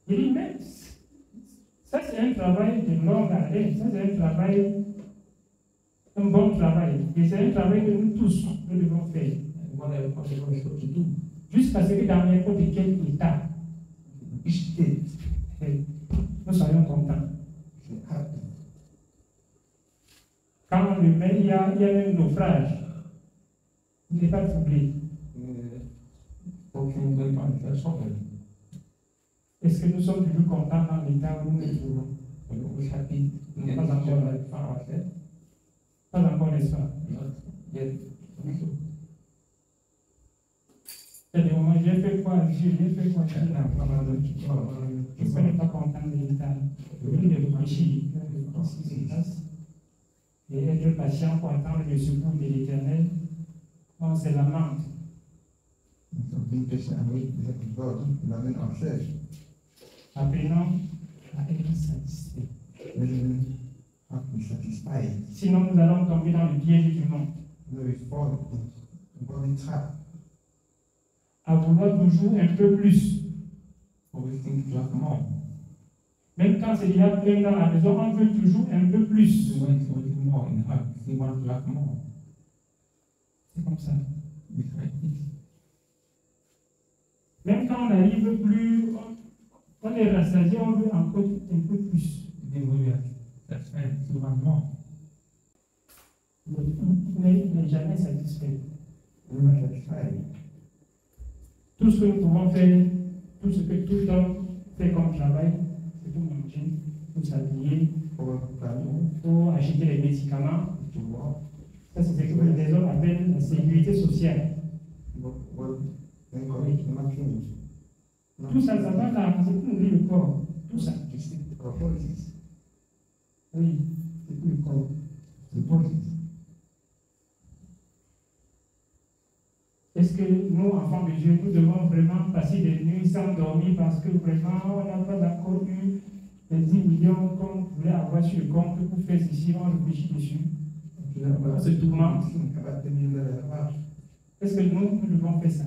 Il dit, mais ça c'est un travail de longue haleine, ça c'est un travail, un bon travail. Et c'est un travail que nous tous, nous devons faire. Jusqu'à ce que dans n'importe quel état, nous soyons contents. Quand on le met, il y a même naufrage. Il n'est pas troublé. Est-ce que nous sommes toujours contents dans l'état où nous nous trouvons? Pas encore, n'est-ce pas? Il y a des moments, j'ai fait quoi, Dieu, j'ai fait quoi, Dieu. Je ne suis pas content de l'état. Je vais réfléchir à ce qui se passe et être patient pour attendre le secours de l'Éternel. On se lamente. Apprenons à être satisfaits. Sinon, nous allons tomber dans le piège du monde. À vouloir toujours un peu plus. Même quand c'est déjà plein dans la maison, on veut toujours un peu plus. C'est comme ça. Même quand on n'arrive plus, on est rassasié, on veut encore un peu plus. Mais il n'est jamais satisfait. Tout ce que nous pouvons faire, tout ce que tout homme fait comme travail, c'est pour manger, pour s'habiller, pour acheter les médicaments. Ça, c'est ce que les hommes appellent la sécurité sociale. Tout ça, ça va là, c'est pour nourrir le corps. Tout ça. Oui, c'est pour le corps. Est-ce que nous, enfants de Dieu, nous devons vraiment passer des nuits sans dormir parce que vraiment on n'a pas encore eu les 10 millions qu'on voulait avoir sur le compte pour faire ceci, on réfléchit dessus. On se tourmente. Est-ce que nous devons faire ça?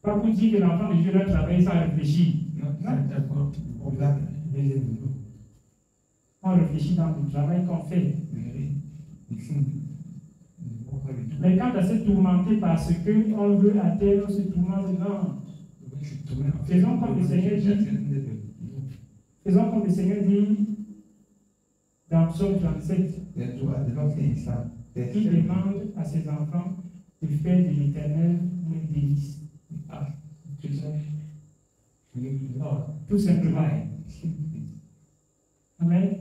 Pas pour dire que l'enfant de Dieu doit travailler sans réfléchir. Non. On réfléchit dans le travail qu'on fait. Mais quand on se tourmenté parce qu'on veut atteindre, on se tourmente, non. Faisons comme le Seigneur dit. Faisons comme le Seigneur dit dans Psaume 37. Il demande à ses enfants de faire de l'Éternel une délice. Tout simplement. Amen.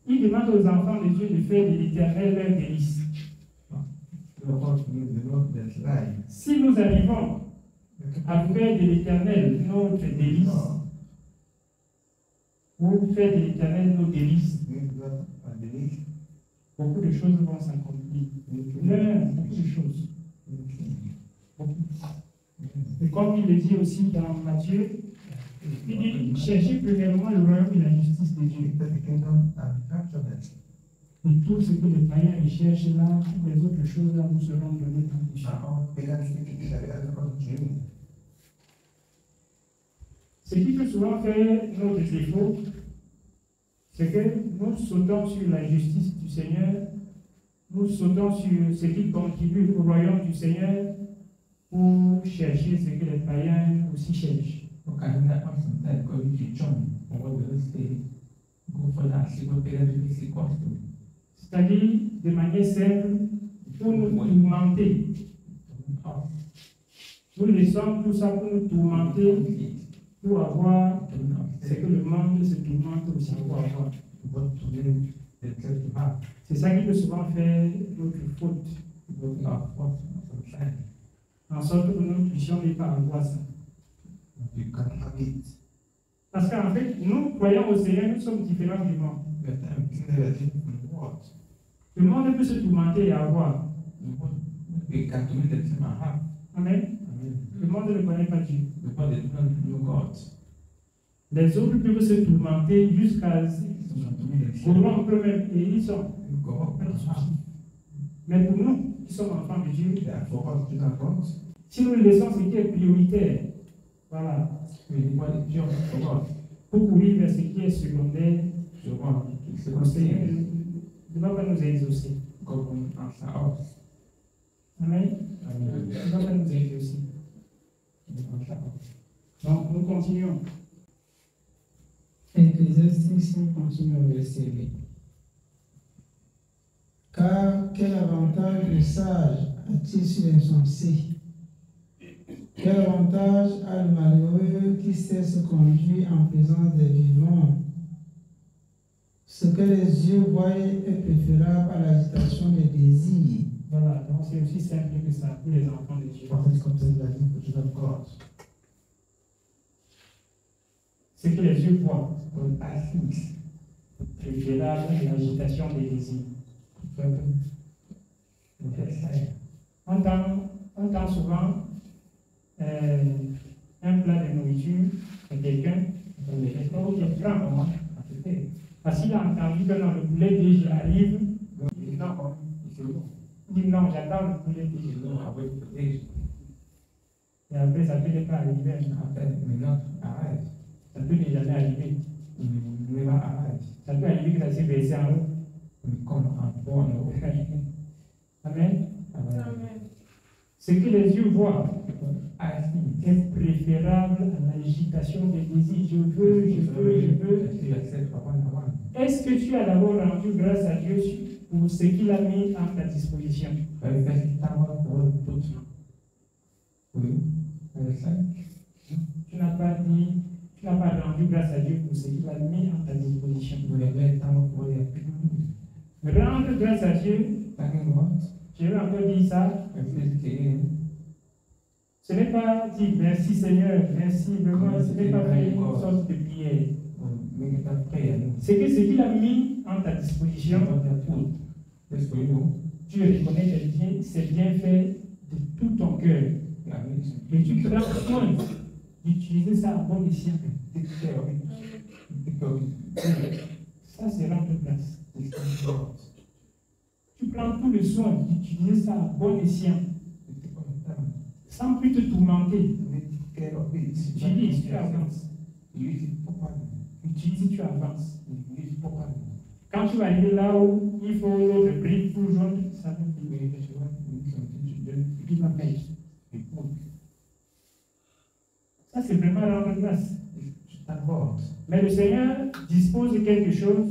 Il demande aux enfants de Dieu de faire de l'Éternel leur délice. Si nous arrivons à faire de l'Éternel notre délice, ou faire de l'Éternel nos délices, beaucoup de choses vont s'accomplir. Beaucoup de choses. Beaucoup. Et comme il le dit aussi dans Matthieu, il dit, cherchez premièrement le royaume et la justice de Dieu. The kingdom and righteousness. Et tout ce que les païens recherchent là, toutes les autres choses là vous seront données dans les champs. Now, pagans think that the other of Jew. Ce qui peut souvent faire notre défaut, c'est que nous sautons sur la justice du Seigneur, nous sautons sur ce qui contribue au royaume du Seigneur pour chercher ce que les païens aussi cherchent. So can that person that go to John or what will say go for that see what pagans will see cost to. C'est-à-dire de manière simple, pour nous tourmenter. Nous laissons tout ça pour nous tourmenter, pour avoir ce que le monde se tourmente aussi pour avoir. C'est ça qui peut souvent faire notre faute, en sorte que nous ne puissions pas avoir ça. You can have it. Parce qu'en fait, nous, croyant au Seigneur, nous sommes différents du monde. But I'm thinking that in what? Le monde peut se tourmenter et avoir. We can do the same I have. Amen. Le monde ne connaît pas Dieu. Because they don't know God. Les autres peuvent se tourmenter jusqu'à corrompre même, et ils sont. Mais pour nous, qui sommes enfants de Dieu, si nous laissons ce qui est prioritaire, voilà, pour courir vers ce qui est secondaire, le Seigneur ne va pas nous exaucer. Amen. Il ne va pas nous exaucer. Donc, nous continuons. Ecclésiastes, on continue au verset 8. Car quel avantage le sage a-t-il sur l'insensé? Quel avantage a le malheureux qui sait se conduire en présence des vivants? Ce que les yeux voient est préférable à l'agitation des désirs. Voilà, donc c'est aussi simple que ça pour les enfants de Dieu. Ce que les yeux voient, préférable à l'agitation des désirs. On entend souvent un plat de nourriture de quelqu'un, parce qu'il a entendu que dans le poulet déjà arrive, il dit non, j'attends le poulet déjà. Et après, ça peut ne pas arriver. Ça peut ne jamais arriver. Ça peut arriver que ça s'est baissé en haut. Amen. Ce que les yeux voient est préférable à l'agitation des désirs. Je veux. Est-ce que tu as d'abord rendu grâce à Dieu pour ce qu'il a mis à ta disposition? Tu n'as pas rendu grâce à Dieu pour ce qu'il a mis à ta disposition. Rendre grâce à Dieu, je vais encore dire ça. Ce n'est pas dire merci Seigneur, merci vraiment, ce n'est pas faire une sorte de prière. C'est que ce qu'il a mis en ta disposition, tu reconnais c'est bien fait de tout ton cœur. Et tu prends soin d'utiliser ça à bon escient. Ça, c'est rendre grâce. Tu prends tout le soin d'utiliser ça à bon escient. Sans plus te tourmenter. Utilise, tu avances. Utilise, tu avances. Quand tu vas arriver là où il faut l'autre brique pour joindre, ça va finir. Il va payer. Ça, c'est vraiment rendre grâce. Mais le Seigneur dispose de quelque chose.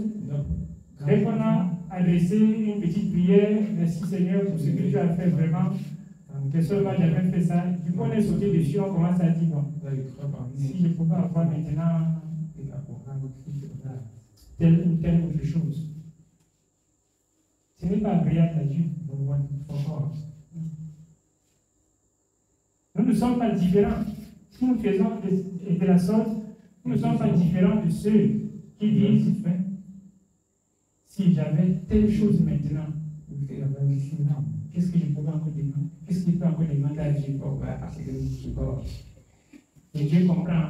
Dès qu'on a adressé une petite prière, merci Seigneur pour ce que tu as fait vraiment. Personne n'a jamais fait ça. Du coup, on est sauté dessus, on commence à dire bon, si je ne peux pas avoir maintenant telle ou telle autre chose. Ce n'est pas agréable à Dieu. Nous ne sommes pas différents. Si nous faisons de la sorte, nous ne sommes pas différents de ceux qui disent si j'avais telle chose maintenant, c'est la même sinon. Qu'est-ce que je peux encore demander? Qu'est-ce qu'il peut encore demander à Dieu? Oh, bah, parce que je God. Et Dieu comprend.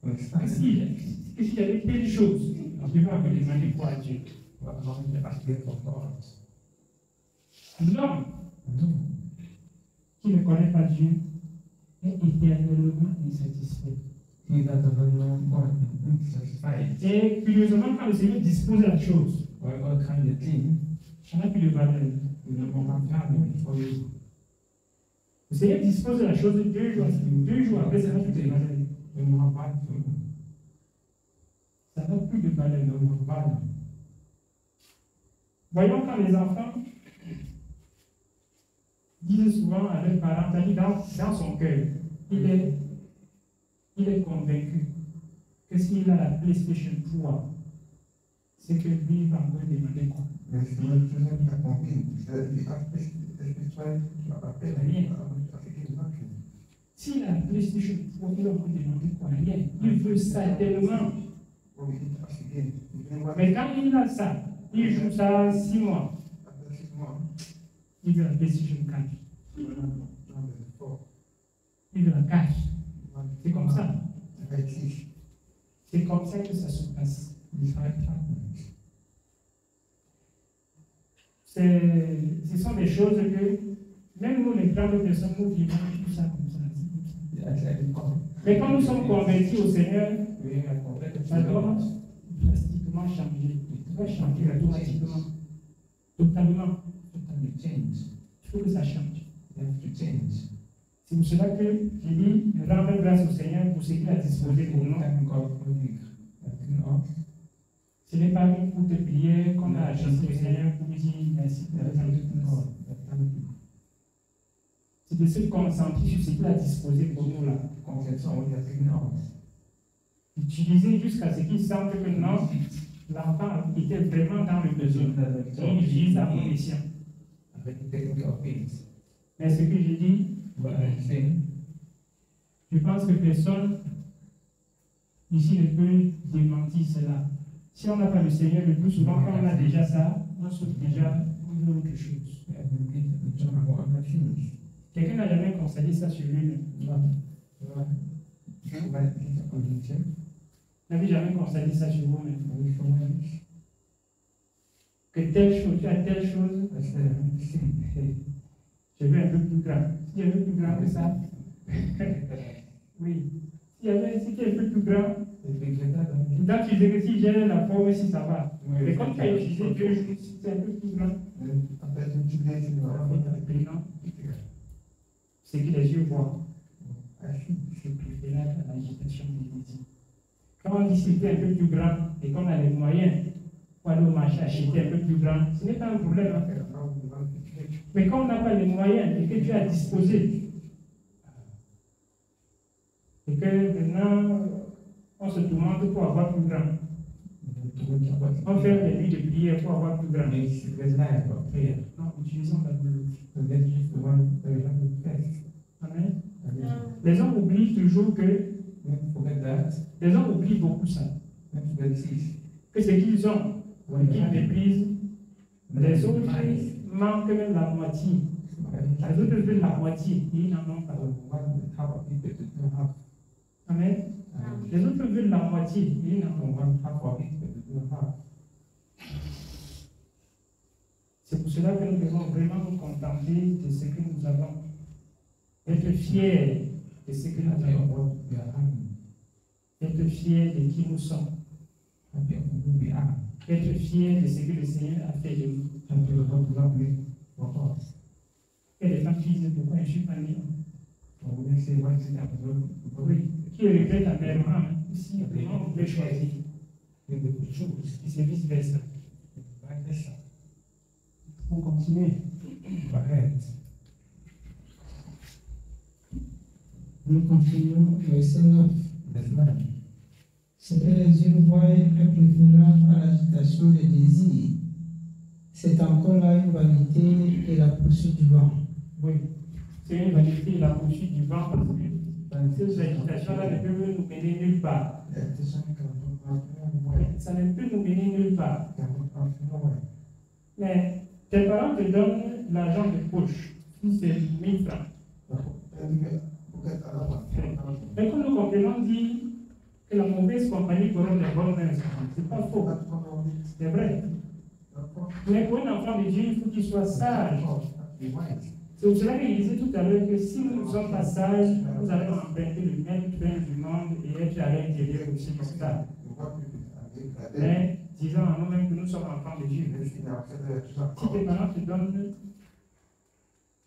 Understand? Que s'il y avait telle chose, Dieu va encore demander quoi à Dieu? Well, I'm not going to ask for God. L'homme No. qui ne connaît pas Dieu est éternellement insatisfait. He that doesn't know God is satisfied. Et curieusement, quand le Seigneur dispose de la chose, Or God kind of thing, ça n'a plus de valeur. you don't have value for you. Le Seigneur dispose de la chose 2 jours après, ça n'a plus de valeur. You don't have value for you. Ça n'a plus de valeur. You don't have value. Voyons quand les enfants disent souvent à leurs parents, dans son cœur, il est convaincu que s'il a la PlayStation 3, c'est que lui va encore demander quoi? Mais si le children are convinced that the aspect is trying to appeal S'il a la PlayStation 3, il va encore demander quoi? Rien. Il veut ça tellement. Mais quand il a ça, il joue ça 6 mois. Il veut la PlayStation 4. Il veut la 4. C'est comme ça. C'est comme ça que ça se passe. Ce sont des choses que, même nous, les grandes personnes, nous vivons tout ça comme ça. Mais quand nous sommes convertis au Seigneur, ça doit drastiquement changer. Ça doit changer automatiquement. Totalement. Il faut que ça change. C'est pour cela que j'ai dit, rendre grâce au Seigneur pour ce qu'il a disposé pour nous. Ce n'est pas une courte prière qu'on a chanté au Seigneur pour lui dire merci. C'est de se concentrer sur ce qu'il a disposé pour nous là. Utiliser jusqu'à ce qu'il sente que non, l'enfant était vraiment dans le besoin. Et il utilise à bon escient. Mais ce que j'ai dit, je pense que personne ici ne peut démentir cela. Si on n'a pas le Seigneur, le plus souvent, quand on a déjà ça, on saute déjà pour autre chose. Quelqu'un n'a jamais constaté ça sur lui-même. Vous n'avez jamais constaté ça sur vous-même. Que telle chose, tu as telle chose, je veux un peu plus grand. Si il est un peu plus grand que ça, oui. Si tu es un peu plus grand, donc tu disais que si j'ai la forme, si ça va. Mais comme tu as utilisé 2 jours, si tu es un peu plus grand, c'est que les yeux voient. C'est préférable à l'agitation des métiers. Quand on dit que c'était un peu plus grand et qu'on a les moyens pour aller au marché acheter un peu plus grand, ce n'est pas un problème. Mais quand on n'a pas les moyens et que Dieu a disposé, et que maintenant on se demande pour avoir plus grand, on fait des nuits de prière pour avoir plus grand. Non, utilisons la boule. Amen. Les gens oublient toujours que les gens oublient beaucoup ça. Que ce qu'ils ont, ils méprisent. Les autres manquent même la moitié. Les autres veulent la moitié. Ils n'en ont pas. Amen. Les autres veulent la moitié. Ils n'en ont pas. C'est pour cela que nous devons vraiment nous contenter de ce que nous avons. Être fiers de ce que nous avons. Être fiers de qui nous sommes. Être fiers de ce que le Seigneur a fait de nous. Et les gens qui disent pourquoi je ne suis pas né. Oui. Qui regrette amèrement. Ici, on pouvait choisir. Et c'est vice-versa. Pour continuer. Nous continuons verset 9. Ce que les yeux voient est préférable à l'agitation des désirs. C'est encore là une vanité et la poursuite du vent. Oui, c'est une vanité et la poursuite du vent parce que ces agitations-là ne peuvent nous mener nulle part. Ça ne peut nous mener nulle part. Mais tes parents te donnent l'argent de poche, si c'est 1000 francs. Mais quand nous comprenons dit que la mauvaise compagnie corrompt les bonnes mains, c'est pas faux. C'est vrai. Mais pour un enfant de Dieu, il faut qu'il soit sage. C'est pour cela qu'il disait tout à l'heure que si nous ne sommes pas sages, nous allons emprunter le même train du monde et être à l'intérieur aussi comme ça. Mais disons à nous-mêmes que nous sommes enfants de Dieu. Si tes parents te donnent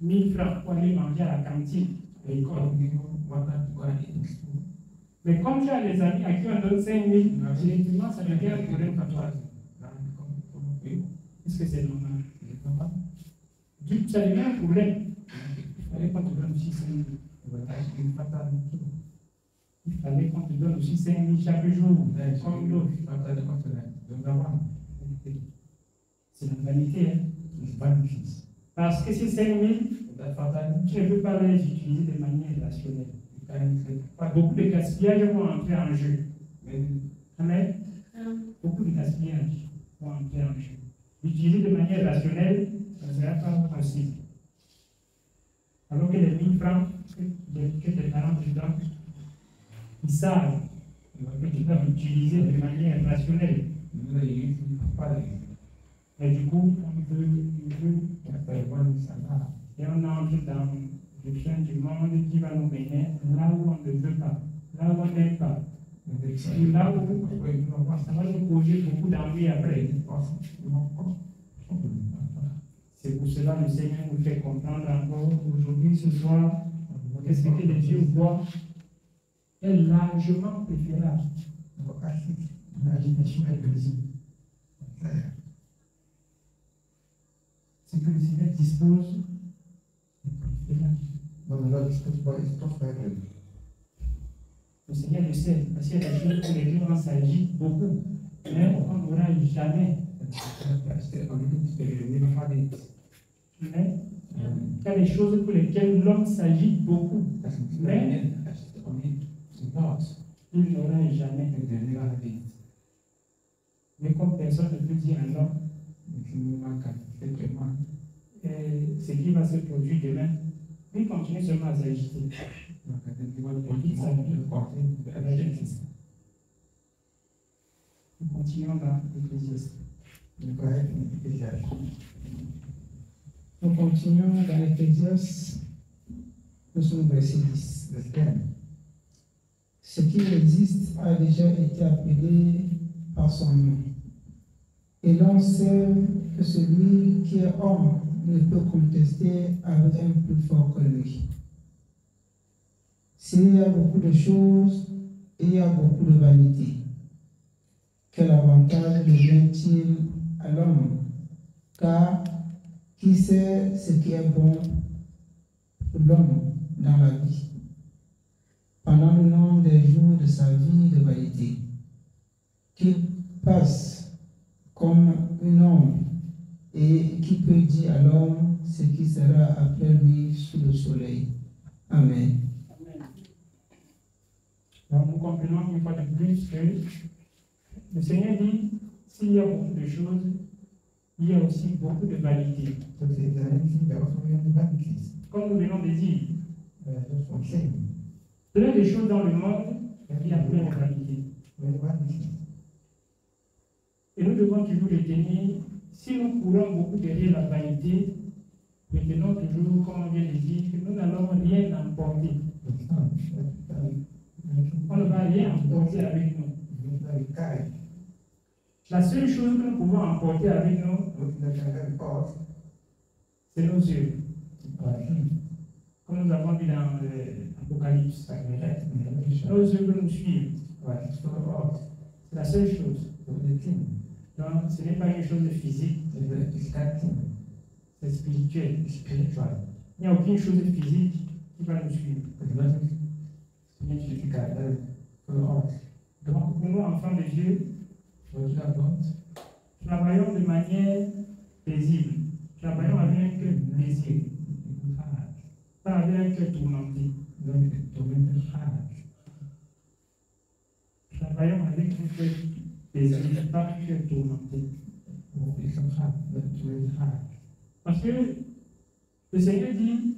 1000 francs pour aller manger à la cantine à l'école, mais comme tu as des amis à qui on donne 5000, directement ça devient un problème pour toi. Est-ce que c'est normal? Ça devient un problème. Il fallait qu'on te donne aussi 5 000. Il fallait qu'on te donne aussi 5 000 chaque jour, comme l'autre. C'est la vanité. Hein? Parce que ces 5 000, tu ne peux pas les utiliser de manière rationnelle. Beaucoup de gaspillage vont entrer en jeu. Amen. Beaucoup de gaspillage vont entrer en jeu. Utiliser de manière rationnelle, ça ne sera pas possible. Alors que les 1000 francs que tes parents te donnent, ils savent que tu dois l'utiliser de manière rationnelle. Et du coup, on veut et on entre dans le chemin du monde qui va nous mener là où on ne veut pas, là où on n'aime pas. Là où ça va nous causer beaucoup d'envie après. C'est pour cela que le Seigneur nous fait comprendre encore aujourd'hui, ce soir, qu'est-ce que les Dieu voient est largement préférable à l'agitation et le plaisir. C'est que le Seigneur dispose de préférable. Le Seigneur le sait, parce qu'il y a des choses pour lesquelles on s'agit beaucoup, mais on n'aura jamais. Mais il y a des choses pour lesquelles l'homme s'agit beaucoup, mais il n'aura jamais. Mais comme personne ne peut dire à l'homme ce qui va se produire demain, il continue seulement à s'agiter. Nous continuons dans l'Ecclésiaste. Nous continuons dans l'Ecclésiaste, nous sommes au verset 10. Ce qui existe a déjà été appelé par son nom. Et l'on sait que celui qui est homme ne peut contester avec un plus fort que lui. S'il y a beaucoup de choses et il y a beaucoup de vanité, quel avantage devient-il à l'homme? Car qui sait ce qui est bon pour l'homme dans la vie? Pendant le nombre des jours de sa vie de vanité, qu'il passe comme un homme, et qui peut dire à l'homme ce qui sera après lui sous le soleil. Amen. Donc nous comprenons une fois de plus que le Seigneur dit, s'il y a beaucoup de choses, il y a aussi beaucoup de vanité. Comme nous venons de dire, plein de choses dans le monde, il y a plein de vanité. Et nous devons toujours retenir, si nous courons beaucoup derrière la vanité, retenons toujours, comme on vient de dire, que nous n'allons rien emporter. On ne va rien emporter avec nous. La seule chose que nous pouvons emporter avec nous, c'est nos yeux. Comme nous avons vu dans l'Apocalypse, nos yeux que nous suivent. C'est la seule chose. Donc, ce n'est pas une chose physique, c'est spirituel. Il n'y a aucune chose physique qui va nous suivre. Donc, pour nous, enfants de Dieu, travaillons de manière paisible. Travaillons avec un cœur plaisir, pas avec un cœur tourmenté. Travaillons avec un cœur paisible, pas un cœur tourmenté. Parce que le Seigneur dit,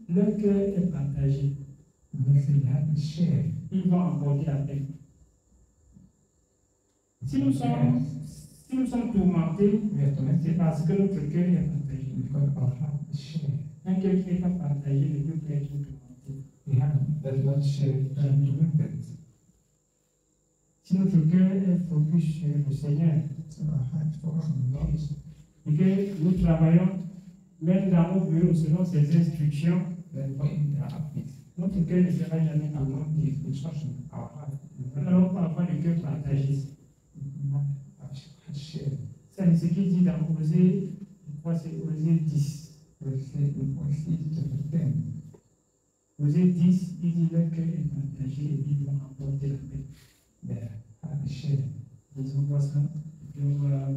le cœur est partagé. Ils vont emporter la paix. Si nous sommes tourmentés, c'est parce que notre cœur est partagé. Un cœur qui n'est pas partagé ne peut pas être tourmenté. Si notre cœur est focus sur le Seigneur, et que nous travaillons même dans nos bureaux selon ses instructions, notre cœur ne sera jamais tourmenté. Nous n'allons pas avoir le cœur partagé. Ça, c'est ce qu'il dit dans Osée, je crois que c'est Osée 10. Osée 10, il dit le cœur est partagé et ils vont emporter la paix. Disons quoi ça? Et puis on va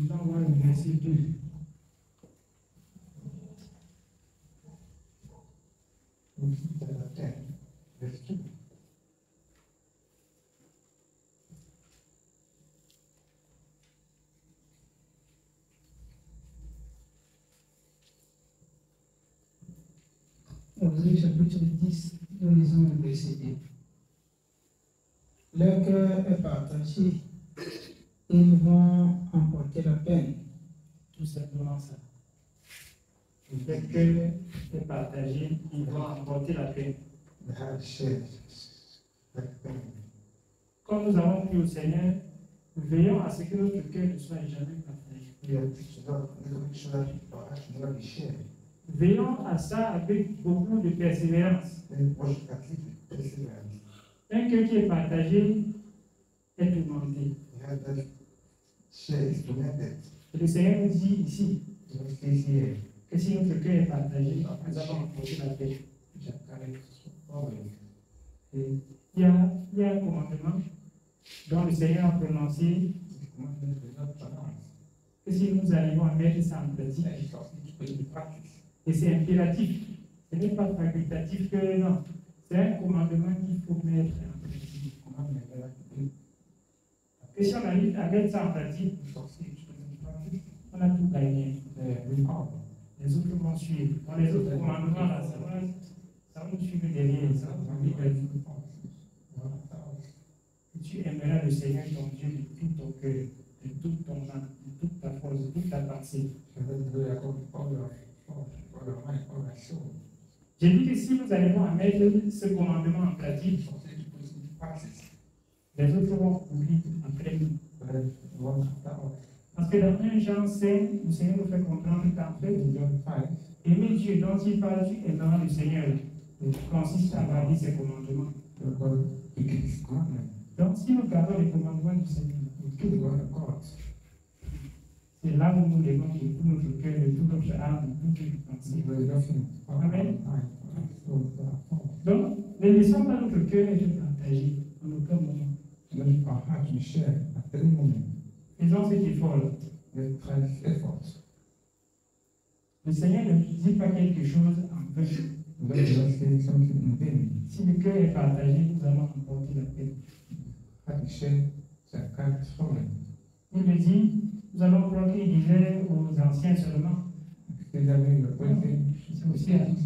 nous allons voir le verset 2. Osée chapitre 10, nous lisons le verset 2. Leur cœur est partagé, ils vont emporter la peine. Tout simplement ça. Le cœur est partagé, ils vont emporter la paix. Comme nous avons pris au Seigneur, veillons à ce que notre cœur ne soit jamais partagé. Veillons à ça avec beaucoup de persévérance. Un cœur qui est partagé est tourmenté. Et le Seigneur nous dit ici que si notre cœur est partagé, nous allons emporter la paix. Et il y a un commandement dont le Seigneur a prononcé que si nous arrivons à mettre ça en pratique, et c'est impératif, ce n'est pas facultatif que non, c'est un commandement qu'il faut mettre en pratique. Et si on arrive à mettre ça en pratique, on a tout gagné. Les autres vont suivre. Dans les autres commandements, là, ça va nous suivre derrière. Ça va nous gagner. Tu aimeras le Seigneur ton Dieu de tout ton cœur, de toute ton âme, de toute ta force, de toute ta pensée. J'ai dit que si nous arrivons à mettre ce commandement en pratique, les autres vont courir après nous. Parce que dans 1 Jean 5, le Seigneur nous fait comprendre qu'en fait, aimer Dieu dont il parle, tu aimeras le Seigneur, consiste à garder ses commandements. Donc, si nous gardons les commandements du Seigneur, c'est là où nous l'aimons de tout notre cœur, de toute notre âme, de toute notre pensée. Amen. Donc, ne laissons pas notre cœur être partagé en aucun moment. Faisons cet effort-là. Le Seigneur ne dit pas quelque chose en vain. Si le cœur est partagé, nous allons emporter la paix. Il me dit, nous allons prendre, il disait aux anciens seulement. C'est aussi à nous.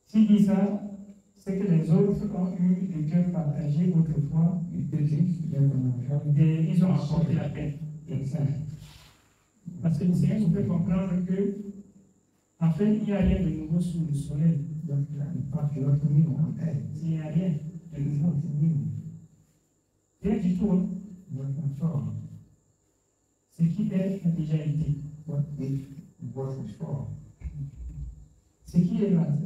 S'il dit ça, c'est que les autres ont eu le cœur partagé autrefois et ils ont emporté la paix. Parce que le Seigneur nous fait comprendre que, en fait, il n'y a rien de nouveau sous le soleil. Il n'y a rien de nouveau. Rien du tout. Hein? Ce qui est a déjà été. Ce qui est là,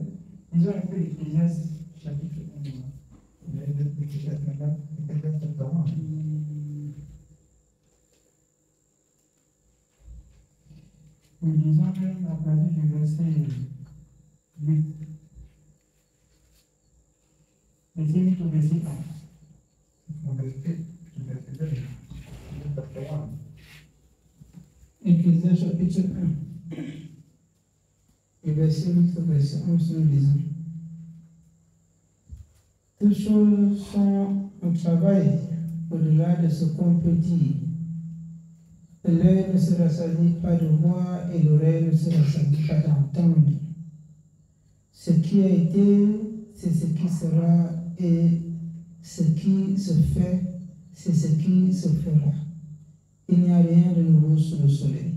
disons un peu Ecclésiaste chapitre 1. Nous lisons même à partir du verset 8. Verset 8 au verset 1. Ecclésiaste chapitre 1. Et verset 8 au verset 11, nous lisons. Toutes choses sont un travail au-delà de ce qu'on peut dire. L'œil ne se rassasie pas de voir et l'oreille ne se rassasie pas d'entendre. Ce qui a été, c'est ce qui sera, et ce qui se fait, c'est ce qui se fera. Il n'y a rien de nouveau sous le soleil.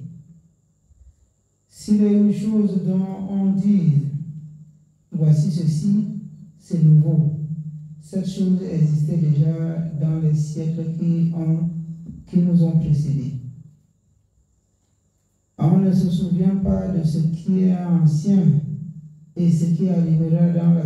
S'il y a une chose dont on dit, voici ceci, c'est nouveau. Cette chose existait déjà dans les siècles qui nous ont précédés. On ne se souvient pas de ce qui est ancien et ce qui arrivera dans la